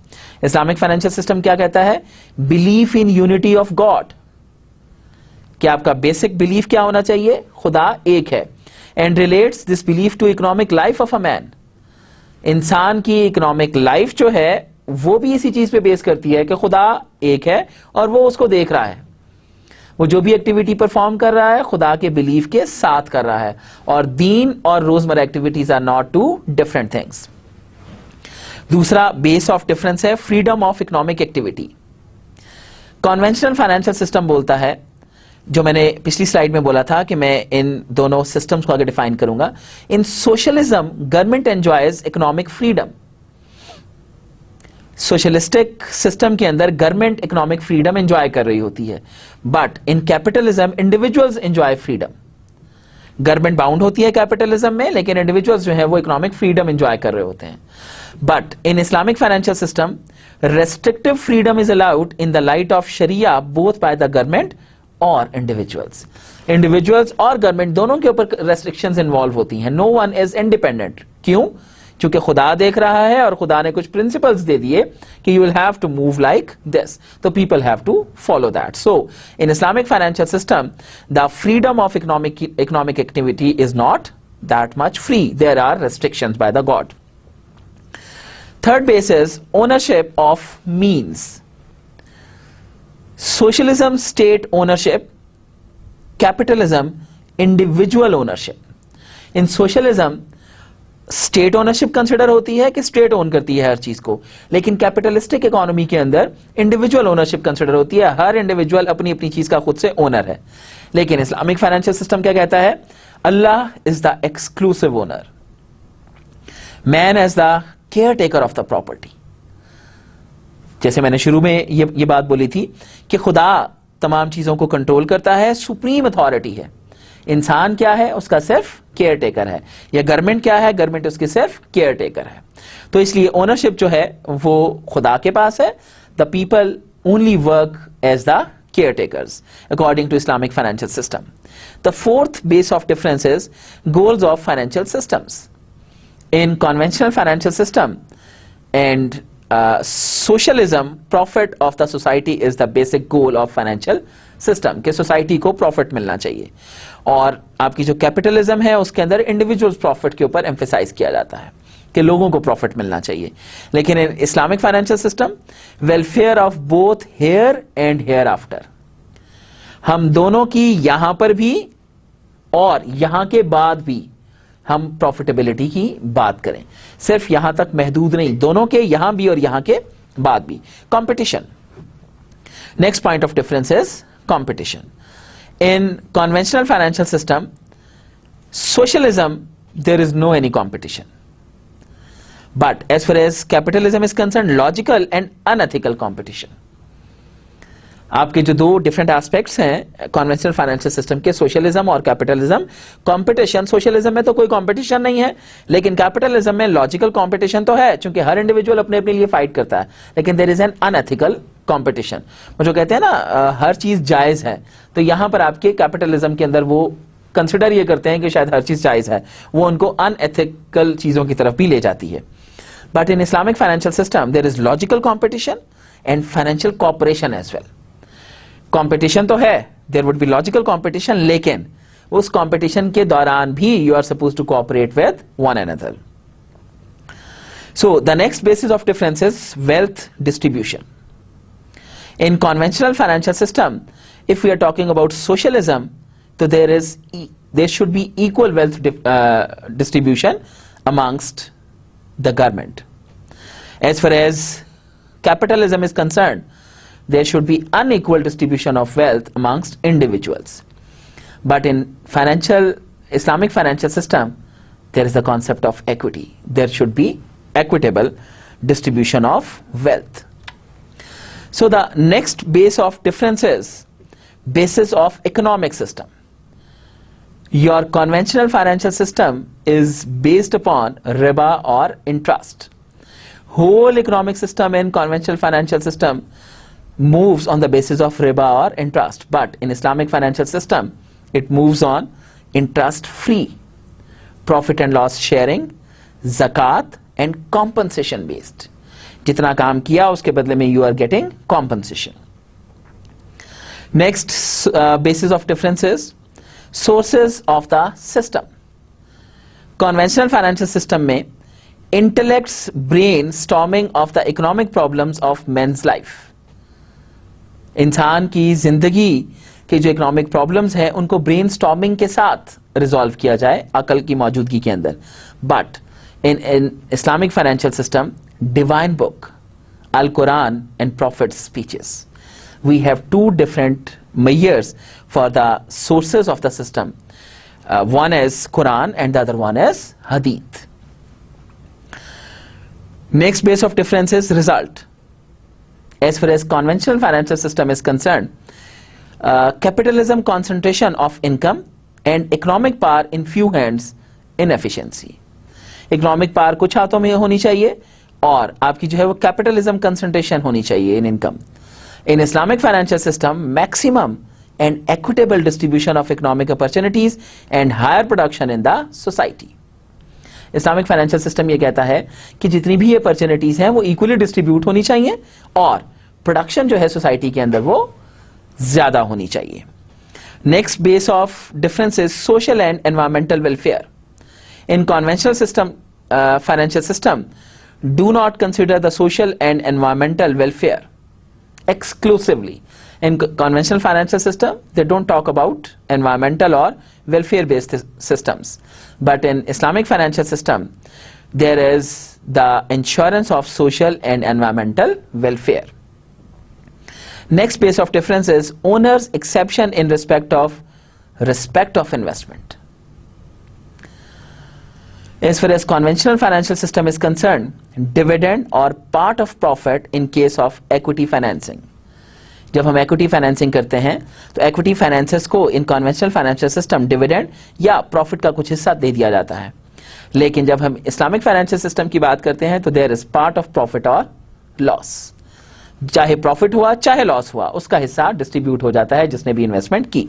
A: इस्लामिक फाइनेंशियल सिस्टम क्या कहता है? Belief in unity of God, कि आपका बेसिक बिलीफ क्या होना चाहिए? खुदा एक है। And relates this belief to economic life of a man. इंसान की इकोनॉमिक लाइफ जो है वो भी इसी चीज पे बेस करती है कि खुदा एक है और वो उसको देख रहा है। वो जो भी एक्टिविटी परफॉर्म कर रहा है खुदा के बिलीफ के साथ कर रहा है, और दीन और रोजमर्रा activities are not two different things. दूसरा बेस ऑफ डिफरेंस है freedom of economic activity. Conventional financial system बोलता है, जो मैंने पिछली स्लाइड में बोला था कि मैं इन दोनों सिस्टम्स को आगे डिफाइन करूंगा। In socialism government enjoys economic freedom. Socialistic system के अंदर गवर्नमेंट इकोनॉमिक फ्रीडम एंजॉय कर रही होती है, but in capitalism individuals enjoy freedom. Government bound होती है कैपिटलिज्म में, लेकिन इंडिविजुअल्स जो है वो इकोनॉमिक फ्रीडम एंजॉय कर रहे होते हैं। But in Islamic financial system restrictive freedom is allowed in the light of sharia both by the government और इंडिविजुअल्स। इंडिविजुअल्स और गवर्नमेंट दोनों के ऊपर रेस्ट्रिक्शंस इन्वॉल्व होती हैं। No one is independent. क्यों? क्योंकि खुदा देख रहा है और खुदा ने कुछ प्रिंसिपल्स दे दिए कि you will have to move like this, तो people have to follow that. So in Islamic financial system the freedom of economic activity is not that much free, there are restrictions by the God. Third base is ownership of means. Socialism state ownership, capitalism individual ownership. In socialism state ownership consider होती है कि state own करती है हर चीज को, लेकिन capitalistic economy के अंदर इंडिविजुअल ओनरशिप कंसिडर होती है, हर इंडिविजुअल अपनी अपनी चीज का खुद से ओनर है। लेकिन इस्लामिक फाइनेंशियल सिस्टम क्या कहता है? Allah is the exclusive owner, man as the caretaker of the property. जैसे मैंने शुरू में ये बात बोली थी कि खुदा तमाम चीजों को कंट्रोल करता है, सुप्रीम अथॉरिटी है। इंसान क्या है? उसका सिर्फ केयर टेकर है। या गवर्नमेंट क्या है? गवर्नमेंट उसकी सिर्फ केयर टेकर है। तो इसलिए ओनरशिप जो है वो खुदा के पास है। The people only work as the caretakers according to Islamic financial system. The fourth base of difference is goals of financial systems. In conventional financial system and socialism, profit of the society is the basic goal of financial system, कि society को profit मिलना चाहिए। और आपकी जो capitalism है उसके अंदर इंडिविजुअल्स प्रॉफिट के ऊपर एम्फेसाइज किया जाता है कि लोगों को प्रॉफिट मिलना चाहिए। लेकिन in Islamic financial system welfare of both here and hereafter. हम दोनों की यहां पर भी और यहां के बाद भी हम प्रॉफिटेबिलिटी की बात करें, सिर्फ यहां तक महदूद नहीं, दोनों के यहां भी और यहां के बाद भी। Competition, next point of difference is competition. In conventional financial system, socialism, there is no any competition. But as far as capitalism is concerned, logical and unethical competition. आपके जो दो डिफरेंट एस्पेक्ट्स हैं कन्वेंशनल फाइनेंशियल सिस्टम के, socialism और capitalism. Competition, socialism में तो कोई competition नहीं है, लेकिन कैपिटलिज्म में लॉजिकल कंपटीशन तो है, क्योंकि हर इंडिविजुअल अपने अपने लिए फाइट करता है, लेकिन there is an unethical competition. वो जो कहते हैं ना हर चीज जायज है, तो यहां पर आपके कैपिटलिज्म के अंदर वो कंसिडर ये करते हैं कि शायद हर चीज जायज है, वो उनको अनएथिकल चीजों की तरफ भी ले जाती है. But in Islamic financial system there is logical competition and financial cooperation as well. Competition तो है, there would be logical competition, लेकिन उस कंपटीशन के दौरान भी you are suppose to cooperate with one another. So the next basis of difference is wealth distribution. In conventional financial system, if we are talking about socialism, तो there should be equal wealth distribution amongst the government. As far as capitalism is concerned, there should be unequal distribution of wealth amongst individuals. But in Islamic financial system, there is the concept of equity. There should be equitable distribution of wealth. So the next base of difference is basis of economic system. Your conventional financial system is based upon riba or interest. Whole economic system in conventional financial system moves on the basis of riba or interest, but in Islamic financial system it moves on interest free, profit and loss sharing, zakat and compensation based. जितना काम किया उसके बदले में you are getting compensation. Next basis of difference is sources of the system. Conventional financial system में intellect's brainstorming of the economic problems of men's life. इंसान की जिंदगी के जो इकोनॉमिक प्रॉब्लम्स हैं उनको ब्रेनस्टॉर्मिंग के साथ रिजॉल्व किया जाए अकल की मौजूदगी के अंदर. But in Islamic financial system, divine book, अल Quran and prophet speeches, we have two different measures for the sources of the system. One is Quran and the other one is hadith. Next base of difference is result. As far as conventional financial system is concerned, capitalism concentration of income and economic power in few hands, inefficiency. Economic power कुछ हाथों में होनी चाहिए और आपकी जो है वो capitalism concentration होनी चाहिए in income. In Islamic financial system, maximum and equitable distribution of economic opportunities and higher production in the society. Islamic financial system ये कहता है कि जितनी भी अपॉर्चुनिटीज हैं वो इक्वली डिस्ट्रीब्यूट होनी चाहिए और प्रोडक्शन जो है सोसाइटी के अंदर वो ज्यादा होनी चाहिए. Next base of difference is social and environmental welfare. In conventional system financial system do not consider the social and environmental welfare exclusively. In conventional financial system, they don't talk about environmental or welfare-based systems. But in Islamic financial system, there is the insurance of social and environmental welfare. Next base of difference is owner's exception in respect of investment. As far as conventional financial system is concerned, dividend or part of profit in case of equity financing. जब हम equity financing करते हैं तो equity finances को in conventional financial system dividend या profit का कुछ हिस्सा दे दिया जाता है. लेकिन जब हम Islamic financial system की बात करते हैं तो there is part of profit or loss. चाहे profit हुआ चाहे loss हुआ उसका हिस्सा distribute हो जाता है जिसने भी investment की.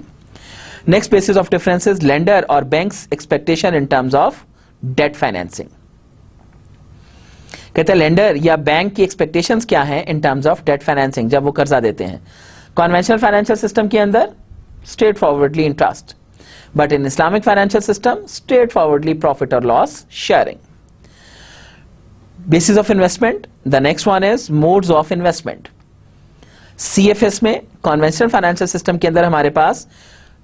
A: Next basis of difference is lender or bank's expectation in terms of debt financing. कहते हैं लेंडर या बैंक की एक्सपेक्टेशंस क्या हैं in terms of debt financing जब वो कर्जा देते हैं. कन्वेंशनल फाइनेंशियल सिस्टम के अंदर straightforwardly interest, but in Islamic financial system straightforwardly profit और loss sharing. Basis of investment, the next one is modes of investment. CFS में conventional financial system के अंदर हमारे पास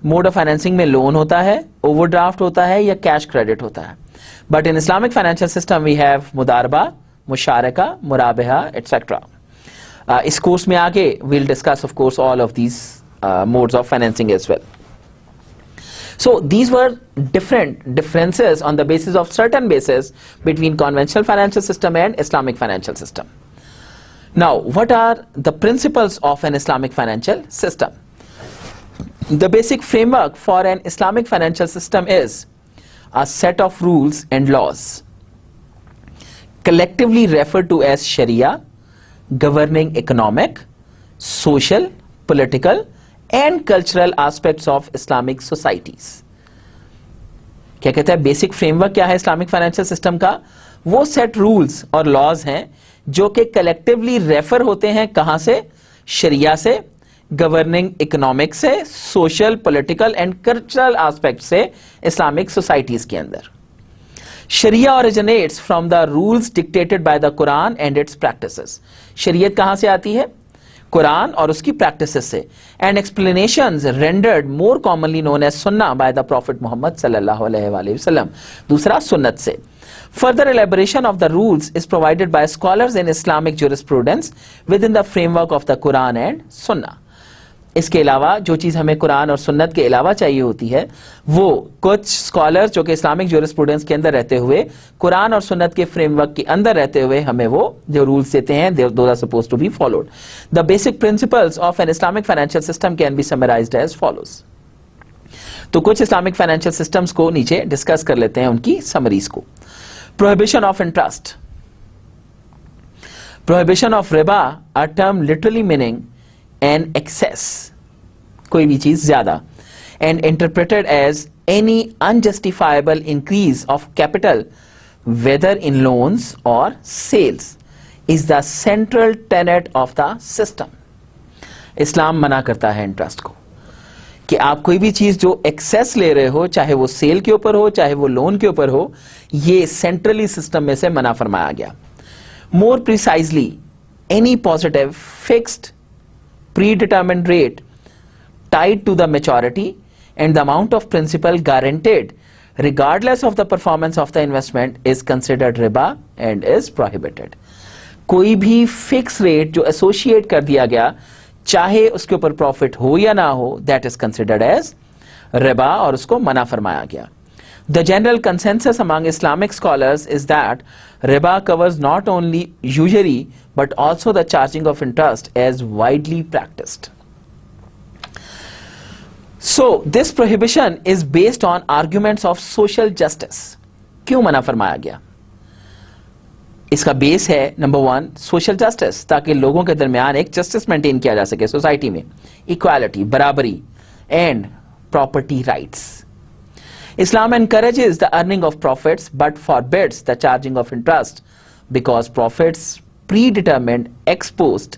A: मोड ऑफ फाइनेंसिंग में loan होता है, overdraft होता है या कैश क्रेडिट होता है. But in Islamic financial system we have मुदारबा, मुशारका, मुराबहा, etc. इस कोर्स में आगे we'll discuss of course all of these modes of financing as well. So these were different differences on the basis of certain basis between conventional financial system and Islamic financial system. Now, what are the principles of an Islamic financial system? The basic framework for an Islamic financial system is a set of rules and laws, collectively referred to as Sharia, governing economic, social, political and cultural aspects of Islamic societies. क्या कहता है basic framework क्या है Islamic financial system का? वो set rules और laws हैं जो कि कलेक्टिवली रेफर होते हैं कहां से? शरिया से, गवर्निंग इकोनॉमिक से, social, political and cultural aspect से इस्लामिक सोसाइटीज के अंदर. Sharia originates from the rules dictated by the Quran and its practices. शरीयत कहां से आती है? कुरान और उसकी प्रैक्टिसेस से. And explanations rendered more commonly known as Sunnah by the prophet Muhammad सल्लल्लाहु अलैहि वसल्लम. दूसरा सुन्नत से. Further elaboration of the rules is provided by scholars in Islamic jurisprudence within the framework of the Quran and Sunnah. इसके अलावा जो चीज़ हमें कुरान और सुन्नत के अलावा चाहिए होती है वो कुछ स्कॉलर्स जो कि इस्लामिक ज्यूरिस्प्रूडेंस के अंदर रहते हुए कुरान और सुन्नत के फ्रेमवर्क के अंदर रहते हुए हमें वो जो रूल्स देते हैं those are supposed to be followed. The basic principles of an Islamic financial system can be summarized as follows. तो कुछ इस्लामिक फाइनेंशियल सिस्टम्स को नीचे डिस्कस कर लेते हैं उनकी समरीज को. Prohibition of interest. Prohibition of riba, a term literally meaning an excess, कोई भी चीज ज्यादा, and interpreted as any unjustifiable increase of capital whether in loans or sales, is the central tenet of the system. इस्लाम मना करता है interest को कि आप कोई भी चीज जो एक्सेस ले रहे हो, चाहे वो सेल के ऊपर हो चाहे वो लोन के ऊपर हो, ये सेंट्रली सिस्टम में से मना फरमाया गया. More precisely, any positive fixed predetermined rate tied to the maturity and the amount of principal guaranteed regardless of the performance of the investment is considered riba and is prohibited. कोई भी fix rate जो associate कर दिया गया चाहे उसके ऊपर profit हो या ना हो, that is considered as riba और उसको मना फरमाया गया. The general consensus among Islamic scholars is that riba covers not only usury but also the charging of interest as widely practiced. So this prohibition is based on arguments of social justice. क्यों मना फरमाया गया? इसका base है number 1 social justice, ताकि लोगों के दरमियान एक जस्टिस मेंटेन किया जा सके सोसाइटी में, इक्वालिटी, बराबरी and property rights. Islam encourages the earning of profits but forbids the charging of interest because profits predetermined ex post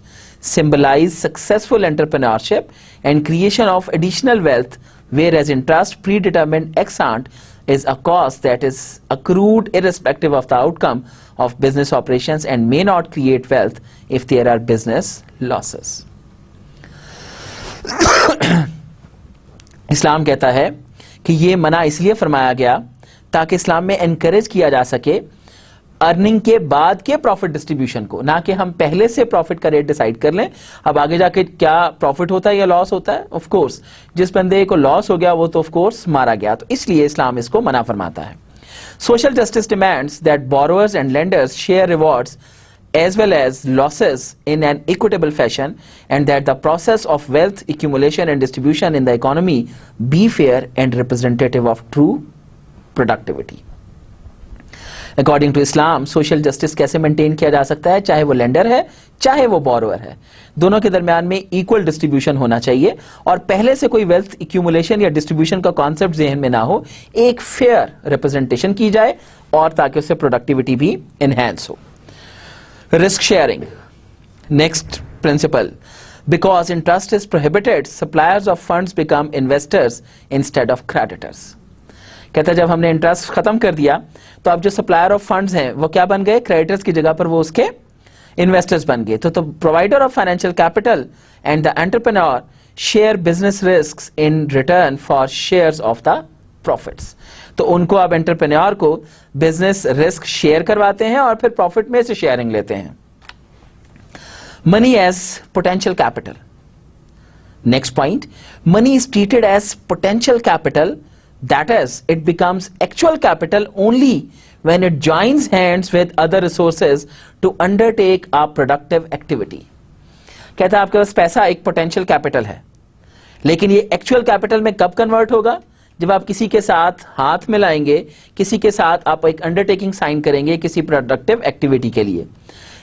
A: symbolize successful entrepreneurship and creation of additional wealth, whereas interest predetermined ex ante is a cost that is accrued irrespective of the outcome of business operations and may not create wealth if there are business losses. इस्लाम कहता है कि ये मना इसलिए फरमाया गया ताकि इस्लाम में एनकरेज किया जा सके अर्निंग के बाद के प्रॉफिट डिस्ट्रीब्यूशन को, ना कि हम पहले से प्रॉफिट का रेट डिसाइड कर लें, अब आगे जाके क्या प्रॉफिट होता है या लॉस होता है. ऑफ कोर्स जिस बंदे को लॉस हो गया वो तो ऑफ कोर्स मारा गया, तो इसलिए इस्लाम इसको मना फरमाता है. Social justice demands that borrowers and lenders share rewards as well as losses in an equitable fashion and that the process of wealth accumulation and distribution in the economy be fair and representative of true productivity. According to Islam, social justice कैसे maintain किया जा सकता है? चाहे वो lender है चाहे वो borrower है, दोनों के दरमियान में equal distribution होना चाहिए और पहले से कोई wealth accumulation या distribution का concept ज़हन में ना हो, एक fair representation की जाए और ताकि उससे productivity भी enhance हो. Risk sharing. Next principle. Because interest is prohibited, suppliers of funds become investors instead of creditors. कहता है जब हमने इंटरेस्ट खत्म कर दिया तो अब जो सप्लायर ऑफ फंड्स हैं वो क्या बन गए? क्रेडिटर्स की जगह पर वो उसके इन्वेस्टर्स बन गए. तो provider of financial capital and the entrepreneur share business risks in return for shares of the profits. तो उनको अब एंटरप्रेन्योर को बिजनेस रिस्क शेयर करवाते हैं और फिर प्रॉफिट में से शेयरिंग लेते हैं. Money as potential capital. Next point, money is treated as potential capital That is, it becomes actual capital only when it joins hands with other resources to undertake a productive activity. कहता है आपके पास पैसा एक potential capital है, लेकिन ये actual capital में कब कन्वर्ट होगा? जब आप किसी के साथ हाथ मिलाएंगे, किसी के साथ आप एक अंडरटेकिंग साइन करेंगे किसी प्रोडक्टिव एक्टिविटी के लिए.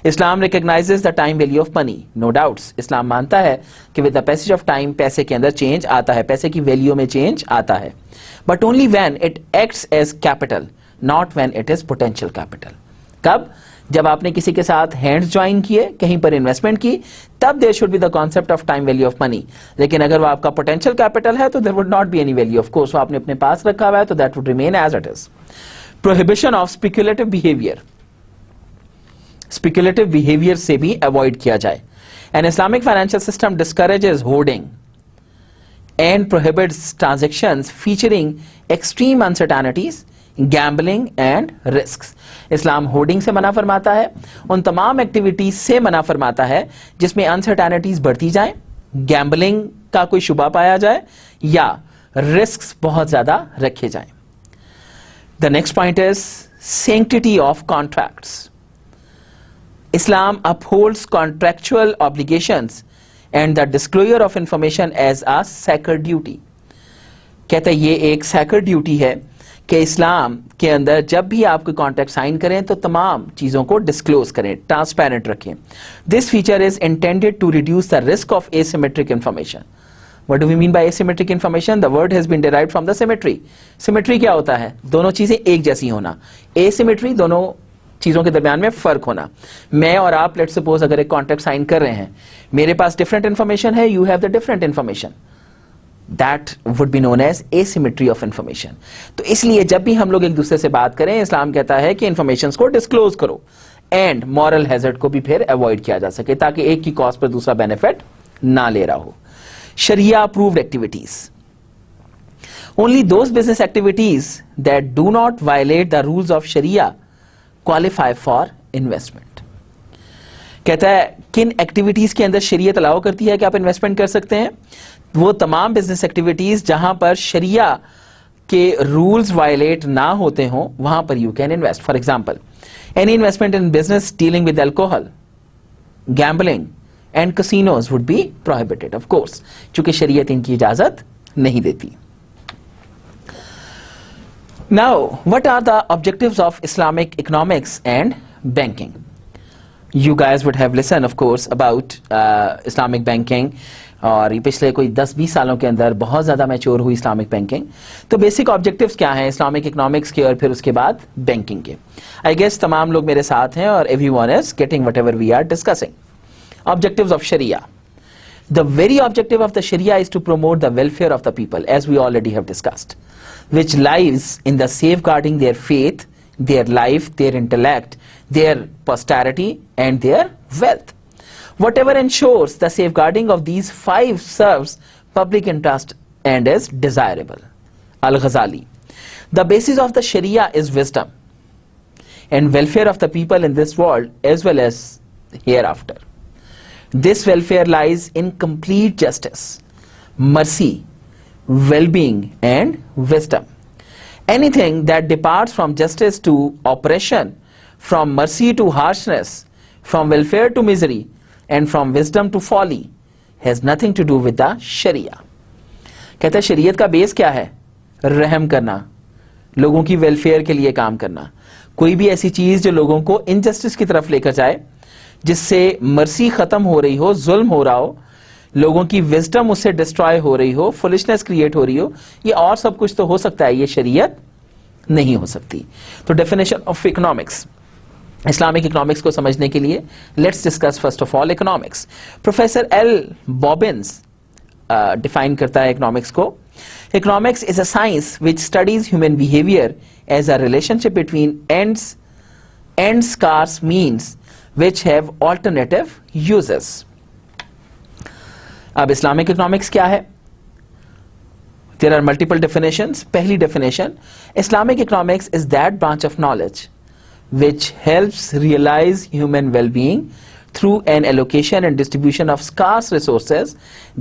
A: Islam recognizes the time value of money. No doubts, इस्लाम मानता है कि with the passage of time पैसे के अंदर चेंज आता है, पैसे की वैल्यू में चेंज आता है, but only when it acts as capital, not when it is potential capital. कब? जब आपने किसी के साथ हैंड्स ज्वाइन किए, कहीं पर इन्वेस्टमेंट की, तब there should be the concept of time value of money. लेकिन अगर वो आपका पोटेंशियल कैपिटल है तो there would not be any value. Of course वो आपने अपने पास रखा हुआ है तो that would remain as it is. Prohibition of speculative behaviour. Speculative behaviour से भी अवॉइड किया जाए. An Islamic financial system discourages hoarding and prohibits transactions featuring extreme uncertainties, gambling and risks. Islam hoarding से मना फरमाता है, उन तमाम एक्टिविटीज से मना फरमाता है जिसमें अनसर्टेनिटीज बढ़ती जाए, गैम्बलिंग का कोई शुबा पाया जाए या रिस्क्स बहुत ज्यादा रखे जाएं. The next point is sanctity of contracts. Islam upholds contractual obligations and the disclosure of information as a sacred duty. कहते हैं ये एक sacred duty है कि इस्लाम के अंदर जब भी आप कोई कॉन्ट्रैक्ट साइन करें तो तमाम चीज़ों को डिस्क्लोज करें, ट्रांसपेरेंट रखें. This feature is intended to reduce the risk of asymmetric information. What do we mean by asymmetric information? The word has been derived from the symmetry. Symmetry क्या होता है? दोनों चीज़ें एक जैसी होना. Asymmetry दोनों चीजों के दरमियान में फर्क होना. मैं और आप लेट्स सपोज अगर एक कॉन्ट्रैक्ट साइन कर रहे हैं, मेरे पास डिफरेंट इंफॉर्मेशन है, you have the different information, that would be known as asymmetry of information. तो इसलिए जब भी हम लोग एक दूसरे से बात करें, इस्लाम कहता है कि इंफॉर्मेशन को डिस्क्लोज करो एंड मॉरल हैजर्ड को भी फिर अवॉइड किया जा सके ताकि एक की कॉस्ट पर दूसरा बेनिफिट ना ले रहा हो. Sharia approved activities. Only those business activities that do not violate the rules of sharia qualify for investment. कहता है किन एक्टिविटीज के अंदर शरीयत अलाउ करती है कि आप इन्वेस्टमेंट कर सकते हैं? वो तमाम बिजनेस एक्टिविटीज जहां पर शरिया के रूल्स वायलेट ना होते हों वहां पर you can invest. For example, any investment in business dealing with alcohol, gambling and casinos would be prohibited. Of course, चूंकि शरीयत इनकी इजाजत नहीं देती. Now, what are the objectives of Islamic economics and banking? You guys would have listened, of course, about Islamic banking. और ये पिछले कोई 10-20 सालों के अंदर बहुत ज़्यादा मैच्योर हुई इस्लामिक बैंकिंग. तो बेसिक ऑब्जेक्टिव्स क्या हैं इस्लामिक इकोनॉमिक्स के और फिर उसके बाद बैंकिंग के? आई गेस तमाम लोग मेरे साथ हैं और everyone is getting whatever we are discussing. Objectives of sharia. The very objective of the Sharia is to promote the welfare of the people, as we already have discussed, which lies in the safeguarding their faith, their life, their intellect, their posterity, and their wealth. Whatever ensures the safeguarding of these 5 serves public interest and is desirable. Al-Ghazali. The basis of the Sharia is wisdom and welfare of the people in this world as well as hereafter. This welfare lies in complete justice, mercy, well-being, and wisdom. Anything that departs from justice to oppression, from mercy to harshness, from welfare to misery, and from wisdom to folly, has nothing to do with the Sharia. कहता है शरीयत का base क्या है? रहम करना, लोगों की वेलफेयर के लिए काम करना. कोई भी ऐसी चीज जो लोगों को इनजस्टिस की तरफ लेकर जाए, जिससे मर्सी खत्म हो रही हो, जुल्म हो रहा हो, लोगों की विजडम उससे डिस्ट्रॉय हो रही हो, फुलिशनेस क्रिएट हो रही हो, ये और सब कुछ तो हो सकता है, ये शरीयत नहीं हो सकती. तो definition of economics, Islamic economics को समझने के लिए let's discuss first of all economics. Professor L Robbins define करता है इकोनॉमिक्स को. Economics is a science which studies human behaviour as a relationship between and scarce means which have alternative uses. अब Islamic economics क्या है? There are multiple definitions. पहली definition, Islamic economics is that branch of knowledge which helps realize human well-being through an allocation and distribution of scarce resources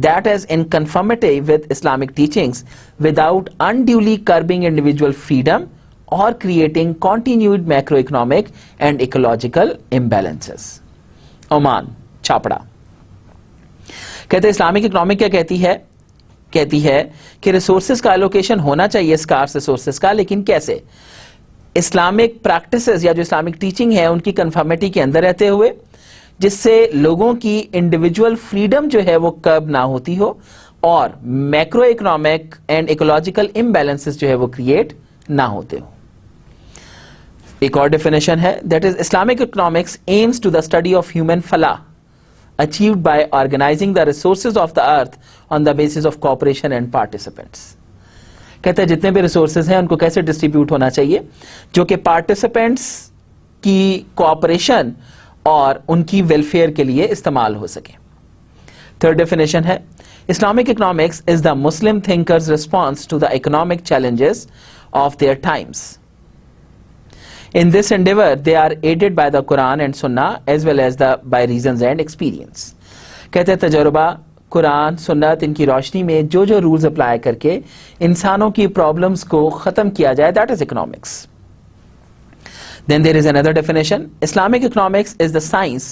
A: that is in conformity with Islamic teachings without unduly curbing individual freedom or creating continued macroeconomic and ecological imbalances. Oman Chhapra कहते हैं Islamic economic क्या कहती है कि resources का allocation होना चाहिए scars resources का, लेकिन कैसे? इस्लामिक प्रैक्टिसेस या जो इस्लामिक टीचिंग है उनकी कन्फर्मिटी के अंदर रहते हुए, जिससे लोगों की इंडिविजुअल फ्रीडम जो है वो कर्ब ना होती हो और macro economic and ecological imbalances जो है वो क्रिएट ना होते हो. एक और डेफिनेशन है, that is Islamic economics aims to the study of human falah achieved by organizing the resources of the earth on the basis of cooperation and participants. कहते हैं जितने भी रिसोर्सेज हैं उनको कैसे डिस्ट्रीब्यूट होना चाहिए जो कि पार्टिसिपेंट्स की कोऑपरेशन और उनकी वेलफेयर के लिए इस्तेमाल हो सके. थर्ड डेफिनेशन है, Islamic economics is the Muslim thinkers response to the economic challenges of their times. In this endeavor, they are aided by the Quran and Sunnah as well as by reasons and experience. कहते हैं तजुर्बा, कुरान, सुन्नत, इनकी रोशनी में जो जो rules apply करके इंसानों की प्रॉब्लम्स को खत्म किया जाए, that is economics. Then there is another definition. Islamic economics is the science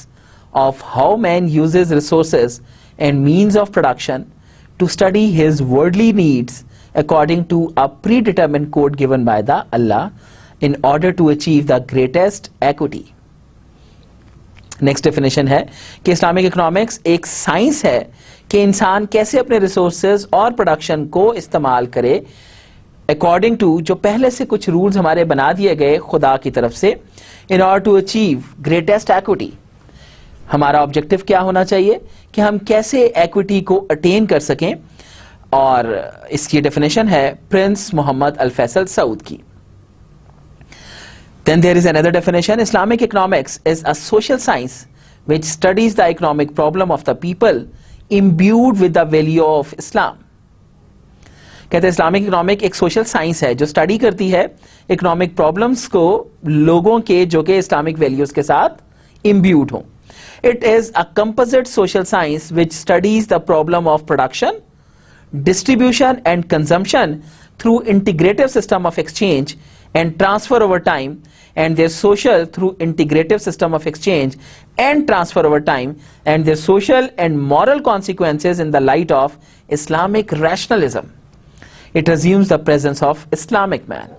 A: of how man uses resources and means of production to study his worldly needs according to a predetermined code given by the Allah in order to achieve the greatest equity. Next definition है कि Islamic economics एक science है कि इंसान कैसे अपने resources और production को इस्तेमाल करे अकॉर्डिंग टू जो पहले से कुछ रूल्स हमारे बना दिए गए खुदा की तरफ से, in order to achieve greatest equity. हमारा ऑब्जेक्टिव क्या होना चाहिए कि हम कैसे एक्विटी को अटेन कर सकें, और इसकी डेफिनेशन है प्रिंस मोहम्मद अल फैसल सऊद की. Then there is another definition. Islamic economics is a social science which studies the economic problem of the people imbued with the value of Islam. कहते हैं इस्लामिक इकोनॉमिक एक सोशल साइंस है जो study करती है economic problems को लोगों के जो कि इस्लामिक वैल्यूज के साथ इम्ब्यूड हों. It is a composite social science which studies the problem of production, distribution and consumption through integrative system of exchange and transfer over time, and their social through integrative system of exchange and transfer over time, and their social and moral consequences in the light of Islamic rationalism. It assumes the presence of Islamic man.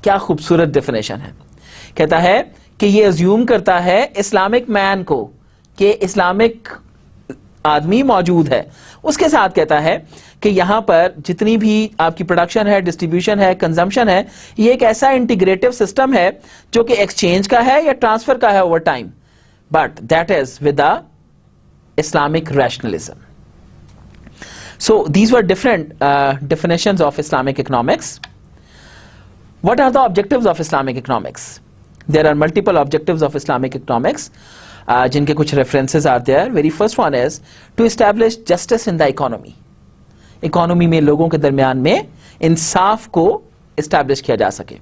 A: क्या खूबसूरत definition है. कहता है कि ये assume करता है Islamic man को कि इस्लामिक आदमी मौजूद है. उसके साथ कहता है कि यहां पर जितनी भी आपकी प्रोडक्शन है, डिस्ट्रीब्यूशन है, कंजम्पशन है, ये एक ऐसा इंटीग्रेटिव सिस्टम है जो कि एक्सचेंज का है या ट्रांसफर का है over time, but that is with the Islamic rationalism. So these were different definitions of Islamic economics. What are the objectives of Islamic economics? There are multiple objectives of Islamic economics. जिनके कुछ references are there. Very first one is to establish justice in the economy. Economy में लोगों के दरमियान में इंसाफ को establish किया जा सके.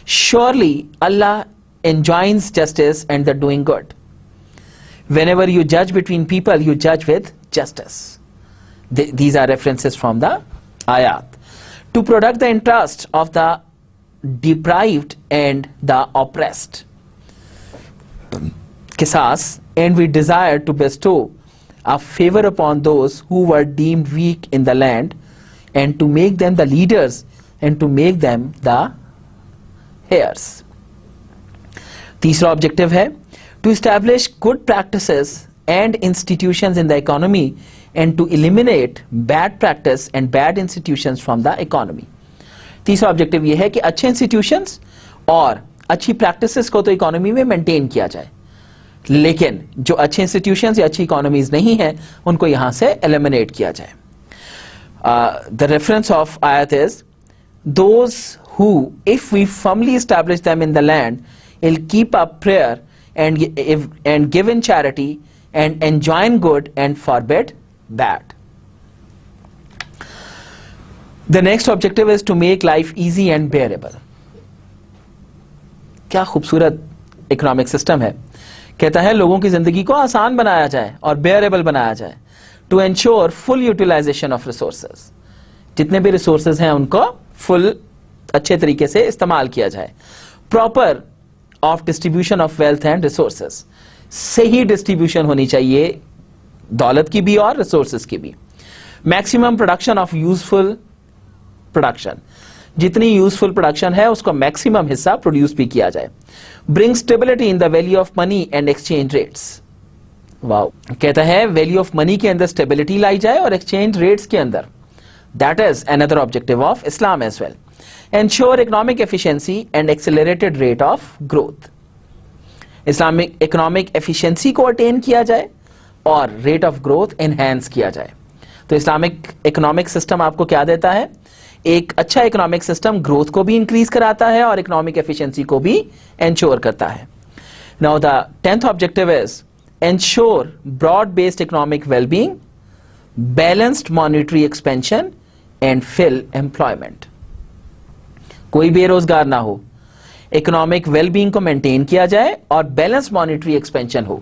A: Surely Allah enjoins justice and the doing good. Whenever you judge between people, you judge with justice. These are references from the ayat. To protect the interest of the deprived and the oppressed. Qisas, and we desire to bestow a favor upon those who were deemed weak in the land, and to make them the leaders and to make them the heirs. तीसरा objective है to establish good practices and institutions in the economy and to eliminate bad practice and bad institutions from the economy. तीसरा objective ये है कि अच्छे institutions और अच्छी practices को तो इकोनॉमी में मेंटेन किया जाए, लेकिन जो अच्छे इंस्टीट्यूशंस या अच्छी इकोनॉमीज नहीं है उनको यहां से एलिमिनेट किया जाए. द रेफरेंस ऑफ आयत is those who if we firmly establish them in the land will keep up prayer and give in charity and enjoin good and forbid bad. The next objective is to make life easy and bearable. क्या खूबसूरत economic system है. कहता है लोगों की जिंदगी को आसान बनाया जाए और बेयरेबल बनाया जाए, to ensure full utilisation of resources, जितने भी रिसोर्सेज हैं उनको फुल अच्छे तरीके से इस्तेमाल किया जाए, proper off distribution of wealth and resources, सही डिस्ट्रीब्यूशन होनी चाहिए दौलत की भी और रिसोर्सेज की भी, maximum production of useful production, जितनी यूजफुल प्रोडक्शन है उसका मैक्सिमम हिस्सा प्रोड्यूस भी किया जाए, bring stability in the value of money and exchange rates. Wow, कहता है वैल्यू ऑफ मनी के अंदर स्टेबिलिटी लाई जाए और एक्सचेंज रेट्स के अंदर, that is another objective of Islam as well, ensure economic efficiency and accelerated rate of growth, Islamic economic efficiency को attain किया जाए और रेट ऑफ ग्रोथ एनहांस किया जाए। तो इस्लामिक इकोनॉमिक सिस्टम आपको क्या देता है? एक अच्छा इकोनॉमिक सिस्टम ग्रोथ को भी इंक्रीज कराता है और इकोनॉमिक एफिशिएंसी को भी एंश्योर करता है। Now the 10th objective is ensure broad based economic wellbeing, balanced monetary expansion and full employment. कोई बेरोजगार ना हो, इकोनॉमिक वेलबींग को मेंटेन किया जाए और बैलेंस मॉनिटरी एक्सपेंशन हो।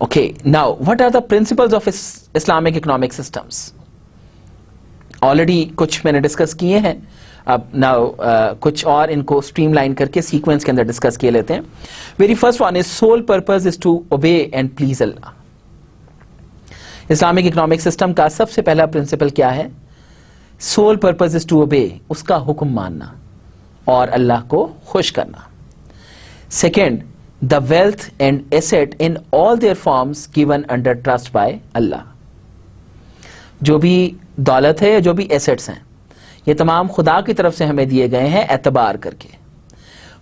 A: Okay, now what are the principles of Islamic economic systems? Already कुछ मैंने डिस्कस किए हैं, अब नाउ कुछ और इनको स्ट्रीमलाइन करके सीक्वेंस के अंदर डिस्कस किए लेते हैं। Very first one is sole purpose is to obey and please Allah. Islamic economic system का सबसे पहला प्रिंसिपल क्या है? सोल पर्पस इज टू ओबे, उसका हुक्म मानना और अल्लाह को खुश करना। Second, the wealth and asset in all their forms given under trust by Allah. जो भी दौलत है, जो भी एसेट्स हैं, ये तमाम खुदा की तरफ से हमें दिए गए हैं एतबार करके।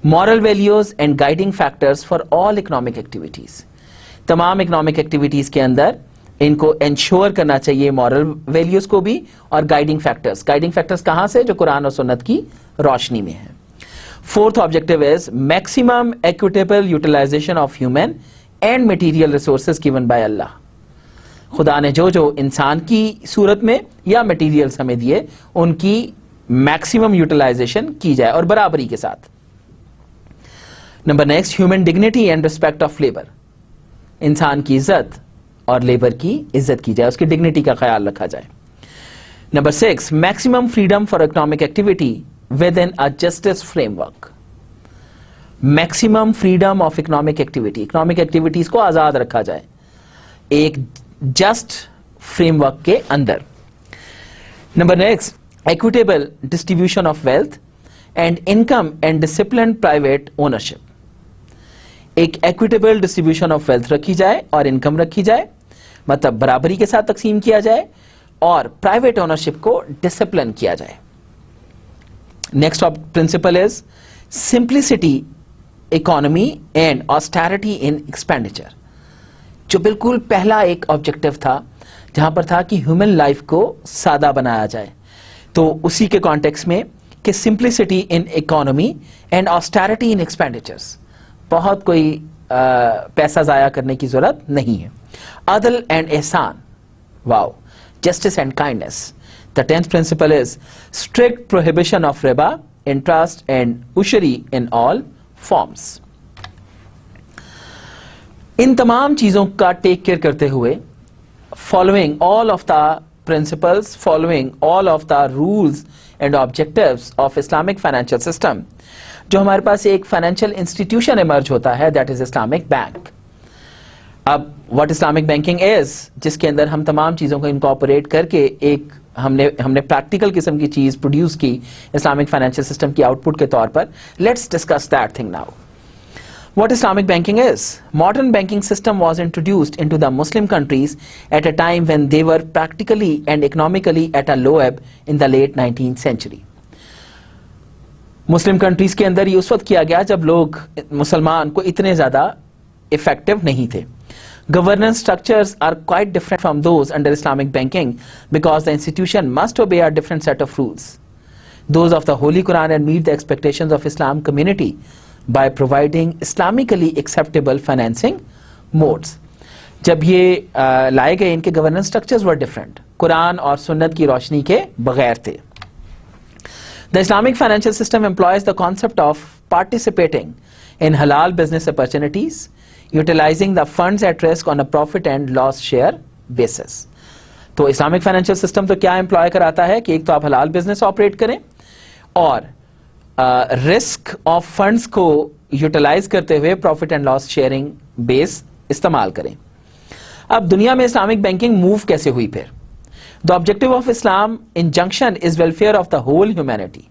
A: Moral values and guiding factors for all economic activities, तमाम इकोनॉमिक एक्टिविटीज के अंदर इनको इंश्योर करना चाहिए मॉरल वैल्यूज को भी और गाइडिंग फैक्टर्स। गाइडिंग फैक्टर्स कहां से? जो कुरान और सुन्नत की रोशनी में है। Fourth objective is maximum equitable utilization of human and material resources given by Allah. खुदा ने जो जो इंसान की सूरत में या मटेरियल्स हमें दिए, उनकी मैक्सिमम यूटिलाइजेशन की जाए और बराबरी के साथ। Number next, human dignity and respect of labour, इंसान की इज्जत और लेबर की इज्जत की जाए, उसकी डिग्निटी का ख्याल रखा जाए। Number 6, maximum freedom for economic activity with in a justice framework. Maximum freedom of economic activity, economic activities को आजाद रखा जाए एक जस्ट फ्रेमवर्क के अंदर। Number next, equitable distribution of wealth and income and discipline private ownership. एक equitable distribution of wealth रखी जाए और इनकम रखी जाए, मतलब बराबरी के साथ तकसीम किया जाए और प्राइवेट ओनरशिप को डिसिप्लिन किया जाए। Next principle is simplicity economy and austerity in expenditure. जो बिल्कुल पहला एक ऑब्जेक्टिव था जहां पर था कि ह्यूमन लाइफ को सादा बनाया जाए, तो उसी के कॉन्टेक्स्ट में कि simplicity in economy and austerity in expenditures, बहुत कोई पैसा जाया करने की जरूरत नहीं है। अदल एंड एहसान, वाओ, justice and kindness. The 10th principle is strict prohibition of riba, interest and usury in all forms. इन तमाम चीजों का टेक केयर करते हुए, following all of the principles, following all of the rules and objectives of Islamic financial system, जो हमारे पास एक फाइनेंशियल इंस्टीट्यूशन इमर्ज होता है, दैट इज इस्लामिक बैंक। अब व्हाट इस्लामिक बैंकिंग इज, जिसके अंदर हम तमाम चीजों को इनकॉर्पोरेट करके एक हमने प्रैक्टिकल किस्म की चीज प्रोड्यूस की इस्लामिक फाइनेंशियल सिस्टम की आउटपुट के तौर पर। Let's discuss that thing now. What Islamic banking is? Modern banking system was introduced into the Muslim countries at a time when they were practically and economically at a low ebb in the late 19th century. Muslim countries के अंदर ये उस वक्त किया गया जब लोग मुसलमान को इतने ज्यादा इफेक्टिव नहीं थे। Governance structures are quite different from those under Islamic banking because the institution must obey a different set of rules. Those of the Holy Quran and meet the expectations of Islam community by providing Islamically acceptable financing modes. जब ये लाए गए, इनके governance structures were different, Quran और सुन्नत की रोशनी के बगैर थे। The Islamic financial system employs the concept of participating in halal business opportunities, utilizing the funds at risk on a profit and loss share basis. तो इस्लामिक फाइनेंशियल सिस्टम तो क्या employ कराता है कि एक तो आप हलाल बिजनेस ऑपरेट करें और रिस्क ऑफ फंड्स को यूटिलाइज करते हुए profit and loss sharing base इस्तेमाल करें. अब दुनिया में इस्लामिक बैंकिंग मूव कैसे हुई फिर? The objective of Islam injunction is welfare of the whole humanity.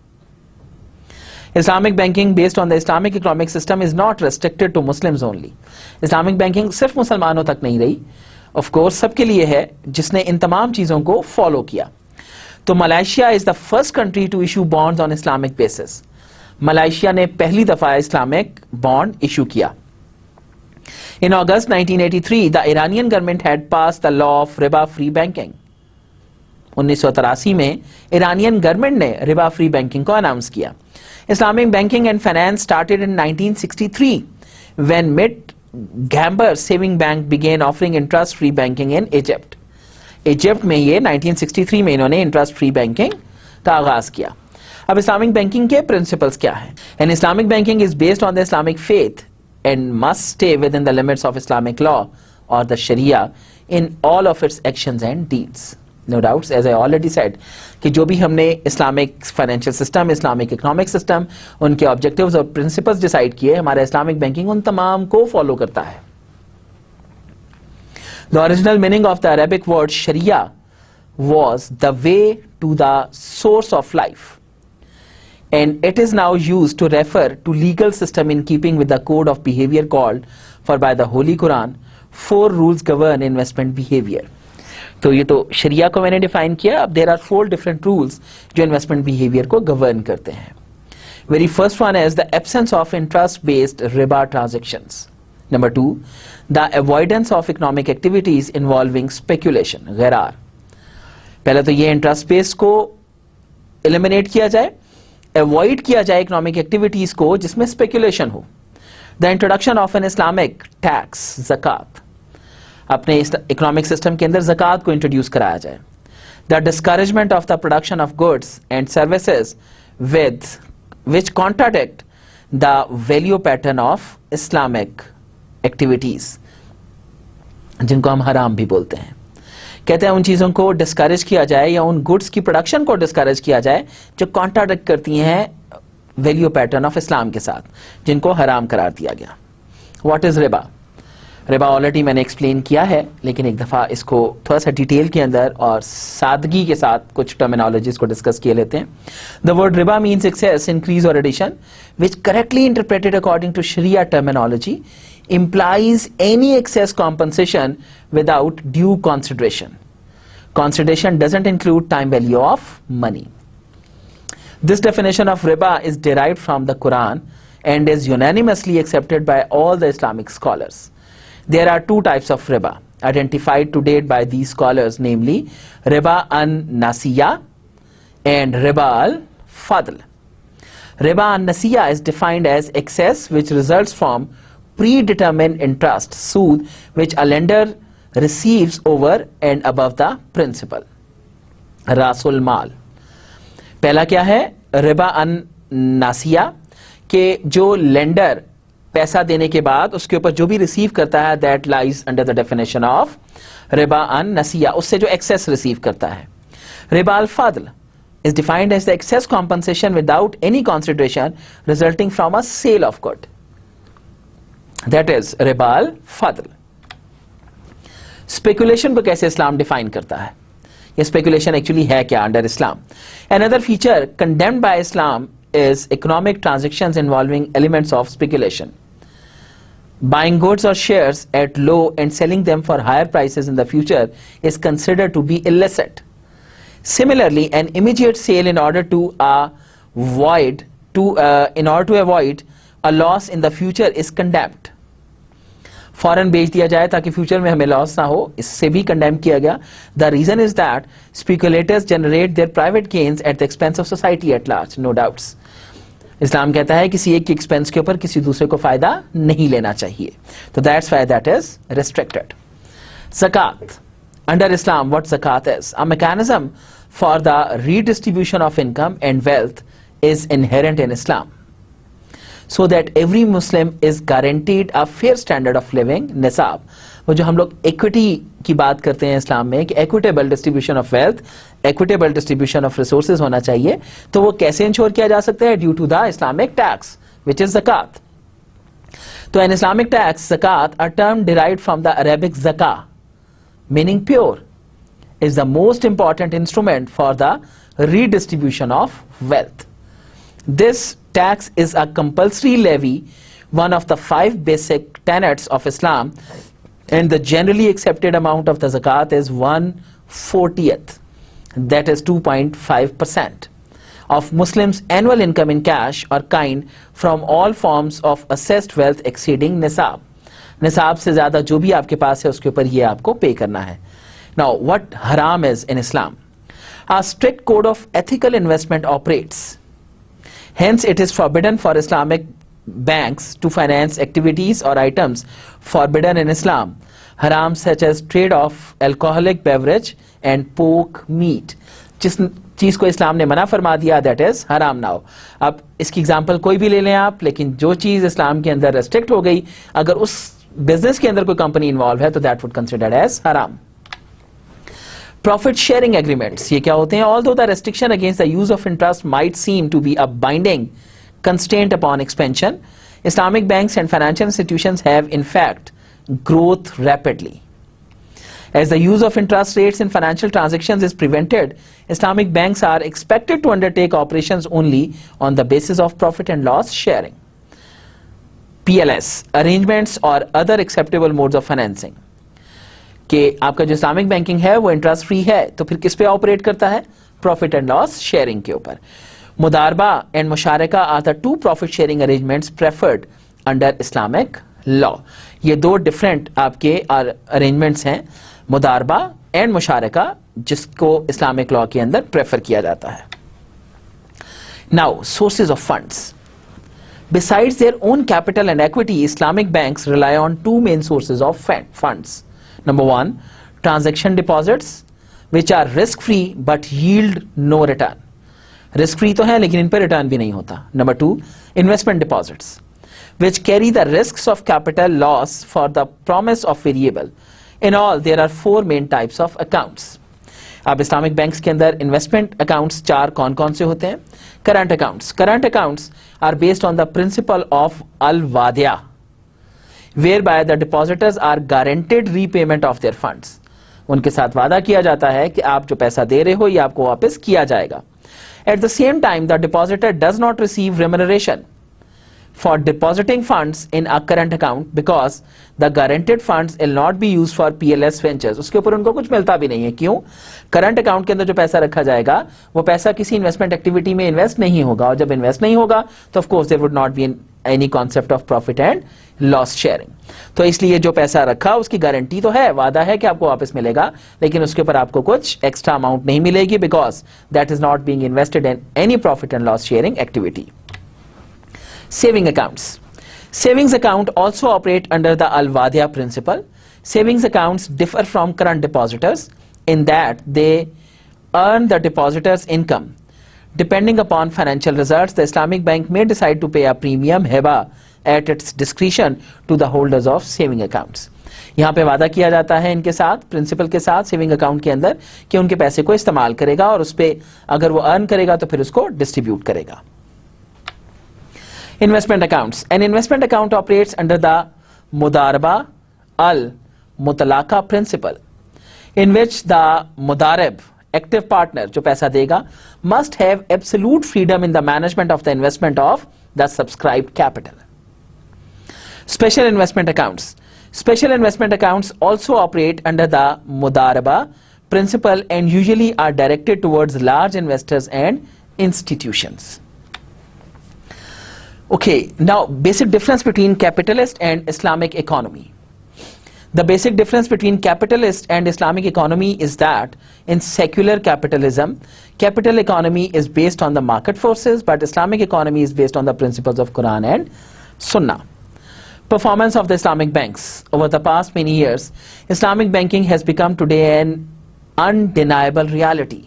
A: Islamic banking based on the Islamic economic system is not restricted to Muslims only. Islamic banking सिर्फ मुसलमानों तक नहीं रही, of course सबके लिए है जिसने इन तमाम चीज़ों को फॉलो किया. तो Malaysia is the first country to issue bonds on Islamic basis. Malaysia ने पहली दफा इस्लामिक बॉन्ड इशू किया. In August 1983, the Iranian government had passed the law of riba free banking. 1983 में ईरानियन गवर्नमेंट ने riba free banking को announce किया. Islamic banking and finance started in 1963 when Mit Ghamr savings bank began offering interest free banking in Egypt. Egypt में ये 1963 में इन्होंने interest free banking का आगाज किया. अब इस्लामिक बैंकिंग के प्रिंसिपल्स क्या है? An Islamic banking is based on the Islamic faith and must stay within the limits of Islamic law or the Sharia in all of its actions and deeds. No doubts, as I already said, कि जो भी हमने Islamic financial system, Islamic economic system, उनके objectives और principles decide किए, हमारा Islamic banking उन तमाम को फॉलो करता है. The original meaning of the Arabic word Sharia was the way to the source of life. And it is now used to refer to legal system in keeping with the code of behavior called for by the Holy Quran. 4 rules govern investment behavior. तो ये तो शरिया को मैंने define किया. अब there are 4 different rules जो investment behavior को govern करते हैं. Very first one is the absence of interest-based riba transactions. Number 2, the avoidance of economic activities involving speculation. गैरार. पहले तो ये interest based को eliminate किया जाए, अवॉइड किया जाए इकोनॉमिक एक्टिविटीज को जिसमें स्पेकुलेशन हो. The introduction of an Islamic tax zakat. अपने इकोनॉमिक सिस्टम के अंदर ज़कात को इंट्रोड्यूस कराया जाए. The discouragement of the production of goods and services with which contradict the value pattern of Islamic activities, जिनको हम हराम भी बोलते हैं. कहते हैं उन चीज़ों को डिस्करेज किया जाए या उन गुड्स की प्रोडक्शन को डिस्करेज किया जाए जो कॉन्ट्राडिक्ट करती हैं वैल्यू पैटर्न ऑफ इस्लाम के साथ, जिनको हराम करार दिया गया. What is Riba? Riba already मैंने एक्सप्लेन किया है, लेकिन एक दफ़ा इसको थोड़ा सा डिटेल के अंदर और सादगी के साथ कुछ टर्मिनोलॉजीज को डिस्कस किए लेते हैं. The word riba means excess, increase और addition, which correctly interpreted according to sharia terminology implies any excess compensation without due consideration. Consideration doesn't include time value of money. This definition of riba is derived from the Quran and is unanimously accepted by all the Islamic scholars. There are 2 types of riba identified to date by these scholars, namely riba an-nasiya and riba al-fadl. Riba an-nasiya is defined as excess which results from predetermined interest, sood, which a lender receives over and above the principal. रासुल माल. पहला क्या है? रिबा अन नासिया, के जो lender पैसा देने के बाद उसके ऊपर जो भी रिसीव करता है, that lies under the definition of riba an nasia, उससे जो एक्सेस रिसीव करता है. Riba al fadl is defined as the excess compensation without any consideration resulting from a sale of good. That is riba al fadl. Speculation को कैसे इस्लाम डिफाइन करता है? ये स्पेकुलेशन एक्चुअली है क्या under Islam? Another feature condemned by Islam is economic transactions involving elements of speculation. Buying goods or shares at low and selling them for higher prices in the future is considered to be illicit. Similarly, an immediate sale in order to avoid a loss in the future is condemned. फॉरन बेच दिया जाए ताकि future में हमें loss ना हो, इससे भी कंडेम किया गया. The reason is that speculators generate their private gains at the expense of society at large. No doubts, इस्लाम कहता है किसी एक के एक्सपेंस के ऊपर किसी दूसरे को फायदा नहीं लेना चाहिए, तो that's why that is restricted. Zakat. Under Islam what zakat is? A mechanism for the redistribution of income and wealth is inherent in Islam. so that every Muslim is guaranteed a fair standard of living. निसाब, वो जो हम लोग equity की बात करते हैं इस्लाम में कि equitable distribution of wealth, equitable distribution of resources होना चाहिए, तो वो कैसे इंश्योर किया जा सकता है? Due to the Islamic tax which is zakat. तो an Islamic tax, zakat, a term derived from the Arabic zakah, meaning pure, is the most important instrument for the redistribution of wealth. This tax is a compulsory levy, one of the 5 basic tenets of Islam, and the generally accepted amount of the zakat is 1/40th, that is 2.5%. of Muslims' annual income in cash or kind from all forms of assessed wealth exceeding nisab. निसाब से ज़्यादा जो भी आपके पास है उसके ऊपर ये आपको पे करना है. Now, what haram is in Islam? A strict code of ethical investment operates. Hence, it is forbidden for Islamic banks to finance activities or items forbidden in Islam. Haram such as trade of alcoholic beverage and pork meat. जिस चीज को इस्लाम ने मना फरमा दिया that is हराम. Now अब इसकी एग्जांपल कोई भी ले लें आप, लेकिन जो चीज इस्लाम के अंदर रेस्ट्रिक्ट हो गई, अगर उस बिजनेस के अंदर कोई कंपनी इन्वॉल्व है तो दैट वुड कंसिडर्ड एज हराम. प्रॉफिट शेयरिंग एग्रीमेंट्स, ये क्या होते हैं? Although the restriction against the use of interest might seem to be a binding constraint upon expansion, Islamic banks and financial institutions have in fact growth rapidly. As the use of interest rates in financial transactions is prevented, Islamic banks are expected to undertake operations only on the basis of profit and loss sharing. PLS, arrangements or other acceptable modes of financing. कि आपका जो Islamic banking है वो interest free है, तो फिर किस पे ऑपरेट करता है? प्रॉफिट एंड लॉस शेयरिंग के ऊपर. Mudaraba and musharaka are the 2 profit sharing arrangements preferred under Islamic law. ये 2 डिफरेंट आपके अरेंजमेंट्स हैं, मुदारबा एंड मुशारका, जिसको इस्लामिक लॉ के अंदर प्रेफर किया जाता है. Now sources of funds. Besides their own capital and equity, Islamic banks rely on 2 main sources of funds. Number 1, transaction deposits, which are risk-free but yield no return. Risk-free तो है लेकिन इन पर return भी नहीं होता. Number 2, investment deposits, which carry the risks of capital loss for the promise of variable. In all, there are 4 main types of accounts. अब Islamic banks के अंदर इन्वेस्टमेंट अकाउंट्स 4 कौन कौन से होते हैं? Current accounts. Current accounts are based on the principle of अल वादिया, whereby the depositors are guaranteed repayment of their funds. उनके साथ वादा किया जाता है कि आप जो पैसा दे रहे हो ये आपको वापस किया जाएगा. At the same time the depositor does not receive remuneration for depositing funds in a current account because the guaranteed funds will not be used for PLS ventures. उसके ऊपर उनको कुछ मिलता भी नहीं है. क्यों? करंट अकाउंट के अंदर जो पैसा रखा जाएगा वो पैसा किसी इन्वेस्टमेंट एक्टिविटी में इन्वेस्ट नहीं होगा, और जब इन्वेस्ट नहीं होगा तो of course there would not be any concept of profit and loss sharing. तो इसलिए जो पैसा रखा उसकी गारंटी तो है, वादा है कि आपको वापस मिलेगा, लेकिन उसके ऊपर आपको कुछ एक्स्ट्रा अमाउंट नहीं मिलेगी because that is not being invested in any profit and loss sharing activity. Saving accounts. Savings account also operate under the Al-Wadiya principle. Savings accounts differ from current depositors in that they earn the depositor's income. Depending upon financial results, the Islamic bank may decide to pay a premium hiba at its discretion to the holders of saving accounts. यहाँ पे वादा किया जाता है इनके साथ, principal के साथ, सेविंग अकाउंट के अंदर कि उनके पैसे को इस्तेमाल करेगा और उस पे अगर वो अर्न करेगा तो फिर उसको डिस्ट्रीब्यूट करेगा. Investment accounts. An investment account operates under the Mudaraba al-Mutalaka principle, in which the Mudarib, active partner, जो पैसा देगा, must have absolute freedom in the management of the investment of the subscribed capital. Special investment accounts. Special investment accounts also operate under the Mudaraba principle and usually are directed towards large investors and institutions. Okay, now basic difference between capitalist and Islamic economy. The basic difference between capitalist and Islamic economy is that in secular capitalism, capital economy is based on the market forces, but Islamic economy is based on the principles of Quran and Sunnah. Performance of the Islamic banks. Over the past many years, Islamic banking has become today an undeniable reality.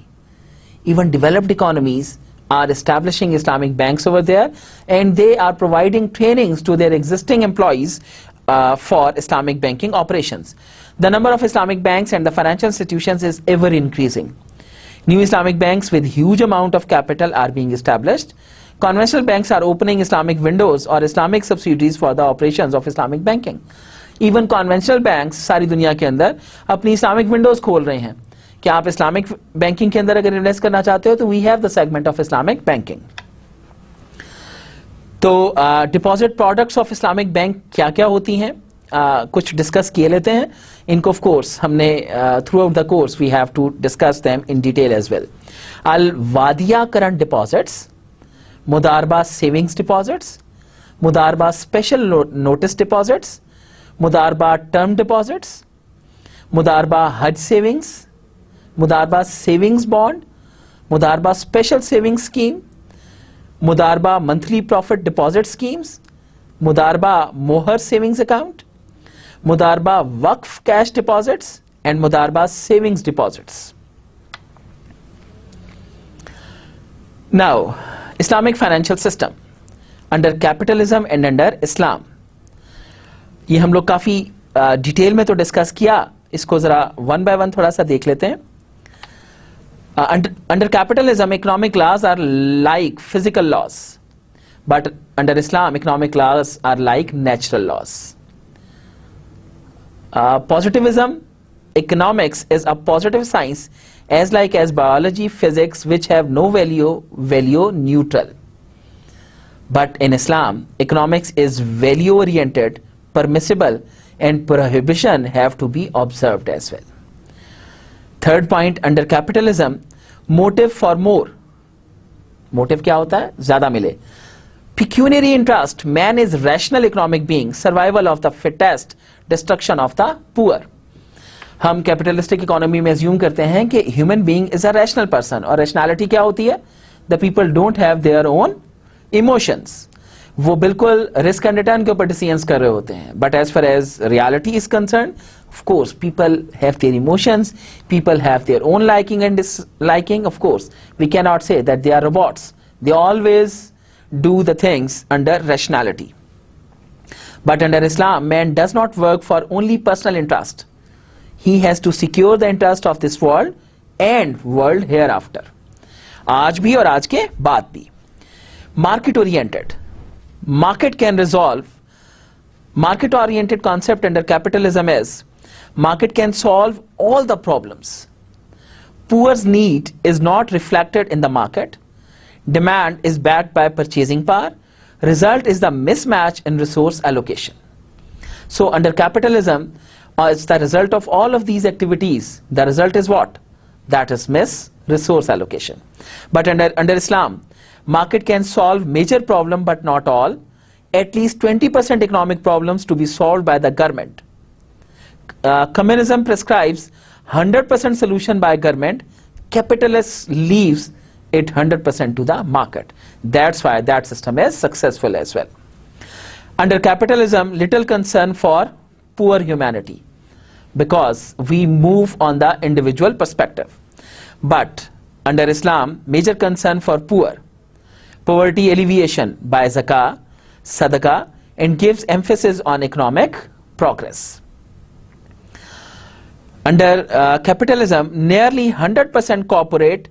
A: Even developed economies are establishing Islamic banks over there, and they are providing trainings to their existing employees for Islamic banking operations. The number of Islamic banks and the financial institutions is ever increasing. New Islamic banks with huge amount of capital are being established. Conventional banks are opening Islamic windows or Islamic subsidiaries for the operations of Islamic banking. Even conventional banks सारी दुनिया के अंदर अपनी Islamic windows खोल रहे हैं कि आप Islamic banking के अंदर अगर इन्वेस्ट करना चाहते हो तो we have the segment of Islamic banking. तो deposit products of Islamic bank क्या क्या होती हैं, कुछ डिस्कस किए लेते हैं इनको. ऑफ कोर्स हमने throughout the course we have to discuss them in detail as well. Al wadia current deposits, mudaraba savings deposits, mudaraba special notice deposits, mudaraba term deposits, mudaraba Hajj savings, mudaraba savings bond, mudaraba special savings scheme, mudaraba monthly profit deposit schemes, mudaraba mohr savings account, mudaraba waqf cash deposits and mudaraba savings deposits. Now Islamic financial system under capitalism and under इस्लाम, ये हम लोग काफी detail में तो discuss किया, इसको जरा one by one थोड़ा सा देख लेते हैं. Under capitalism, economic laws are like physical laws, but under Islam, economic laws are like natural laws. Positivism, economics is a positive science, as like as biology, physics, which have no value neutral. But in Islam, economics is value oriented, permissible, and prohibition have to be observed as well. Third point, under capitalism motive for more, motive क्या होता है, ज्यादा मिले. Pecuniary interest, man is rational economic being, survival of the fittest, destruction of the poor. हम capitalistic economy में assume करते हैं कि human being is a rational person, और रैशनैलिटी क्या होती है, the people don't have their own emotions, वो बिल्कुल रिस्क एंड रिटर्न के ऊपर डिसीजंस कर रहे होते हैं. But as far as reality is concern, of course people have their emotions, people have their own liking and disliking. Of course we cannot say that they are robots, they always do the things under rationality. But under Islam, man does not work for only personal interest, he has to secure the interest of this world and world hereafter. आज भी और आज के बाद भी. Market oriented, market can resolve, market oriented concept under capitalism is market can solve all the problems. Poor's need is not reflected in the market. Demand is backed by purchasing power. Result is the mismatch in resource allocation. So under capitalism, it's the result of all of these activities. The result is what? That is resource allocation. But under Islam, market can solve major problem but not all. At least 20% economic problems to be solved by the government. Communism prescribes 100% solution by government. Capitalists leaves it 100% to the market. That's why that system is successful as well. Under capitalism, little concern for poor humanity, because we move on the individual perspective. But under Islam, major concern for poor, poverty alleviation by zakah, sadaqah, and gives emphasis on economic progress. Under capitalism, nearly 100% corporate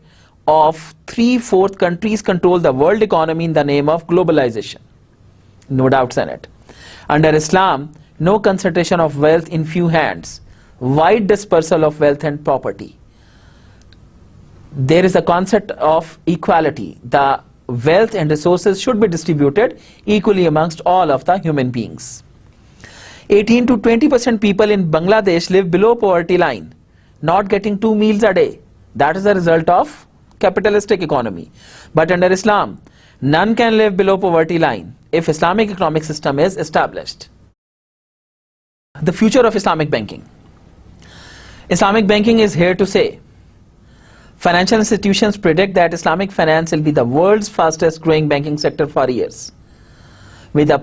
A: of 3/4 countries control the world economy in the name of globalization. No doubts in it. Under Islam, no concentration of wealth in few hands, wide dispersal of wealth and property. There is a concept of equality. The wealth and resources should be distributed equally amongst all of the human beings. 18 to 20% people in Bangladesh live below poverty line, not getting 2 meals a day. That is the result of capitalistic economy. But under Islam, none can live below poverty line if Islamic economic system is established. The future of Islamic banking. Islamic banking is here to stay. Financial institutions predict that Islamic finance will be the world's fastest growing banking sector for years, with a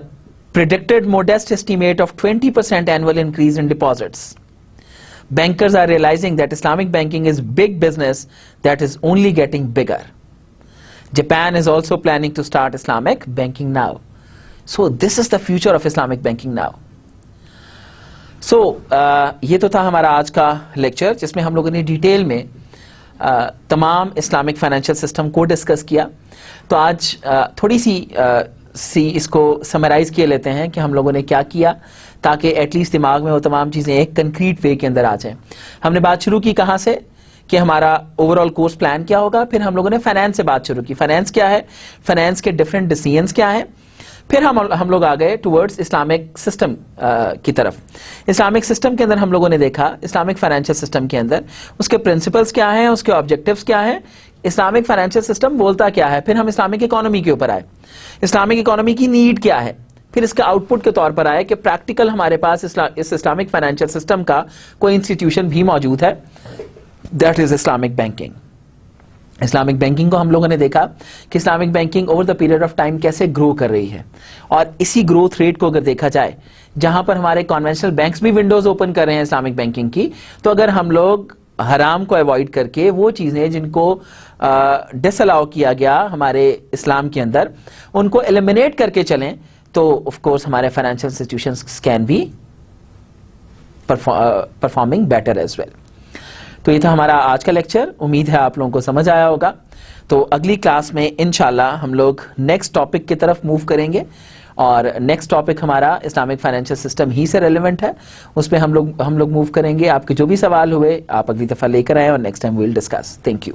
A: predicted modest estimate of 20% annual increase in deposits. Bankers are realizing that Islamic banking is big business that is only getting bigger. Japan is also planning to start Islamic banking now. So this is the future of Islamic banking now. So ये तो था हमारा आज का lecture जिसमें हम लोगों ने डिटेल में तमाम इस्लामिक फाइनेंशियल सिस्टम को डिस्कस किया. तो आज थोड़ी सी इसको समराइज किए लेते हैं कि हम लोगों ने क्या किया, ताकि एटलीस्ट दिमाग में वो तमाम चीज़ें एक कंक्रीट वे के अंदर आ जाएं. हमने बात शुरू की कहाँ से कि हमारा ओवरऑल कोर्स प्लान क्या होगा. फिर हम लोगों ने फाइनेंस से बात शुरू की. फाइनेंस क्या है, फाइनेंस के डिफरेंट डिसीजंस क्या हैं. फिर हम लोग आ गए टुवर्ड्स इस्लामिक सिस्टम की तरफ. इस्लामिक सिस्टम के अंदर हम लोगों ने देखा इस्लामिक फाइनेंशियल सिस्टम के अंदर उसके प्रिंसिपल्स क्या हैं, उसके ऑब्जेक्टिव्स क्या हैं, इस्लामिक फाइनेंशियल सिस्टम बोलता क्या है. फिर हम इस्लामिक इकोनॉमी के ऊपर आए, इस्लामिक इकोनॉमी की नीड क्या है. फिर इसका आउटपुट के तौर पर आए कि प्रैक्टिकल हमारे पास इस इस्लामिक फाइनेंशियल सिस्टम का कोई इंस्टीट्यूशन भी मौजूद है, that is Islamic banking. Islamic banking को हम लोगों ने देखा कि Islamic banking over the period of time कैसे ग्रो कर रही है. और इसी ग्रोथ रेट को अगर देखा जाए, जहां पर हमारे कॉन्वेंशनल बैंक्स भी विंडोज ओपन कर रहे हैं इस्लामिक बैंकिंग की, तो अगर हम लोग हराम को अवॉइड करके वो चीजें जिनको डिसअलाउ किया गया हमारे इस्लाम के अंदर, उनको एलिमिनेट करके चलें, तो ऑफ कोर्स हमारे financial institutions can be performing better as well. तो ये था हमारा आज का लेक्चर. उम्मीद है आप लोगों को समझ आया होगा. तो अगली क्लास में इंशाल्लाह हम लोग नेक्स्ट टॉपिक की तरफ मूव करेंगे, और नेक्स्ट टॉपिक हमारा इस्लामिक फाइनेंशियल सिस्टम ही से रेलेवेंट है. उस पर हम लोग मूव करेंगे. आपके जो भी सवाल हुए आप अगली दफ़ा लेकर आए और next time we will discuss. Thank you.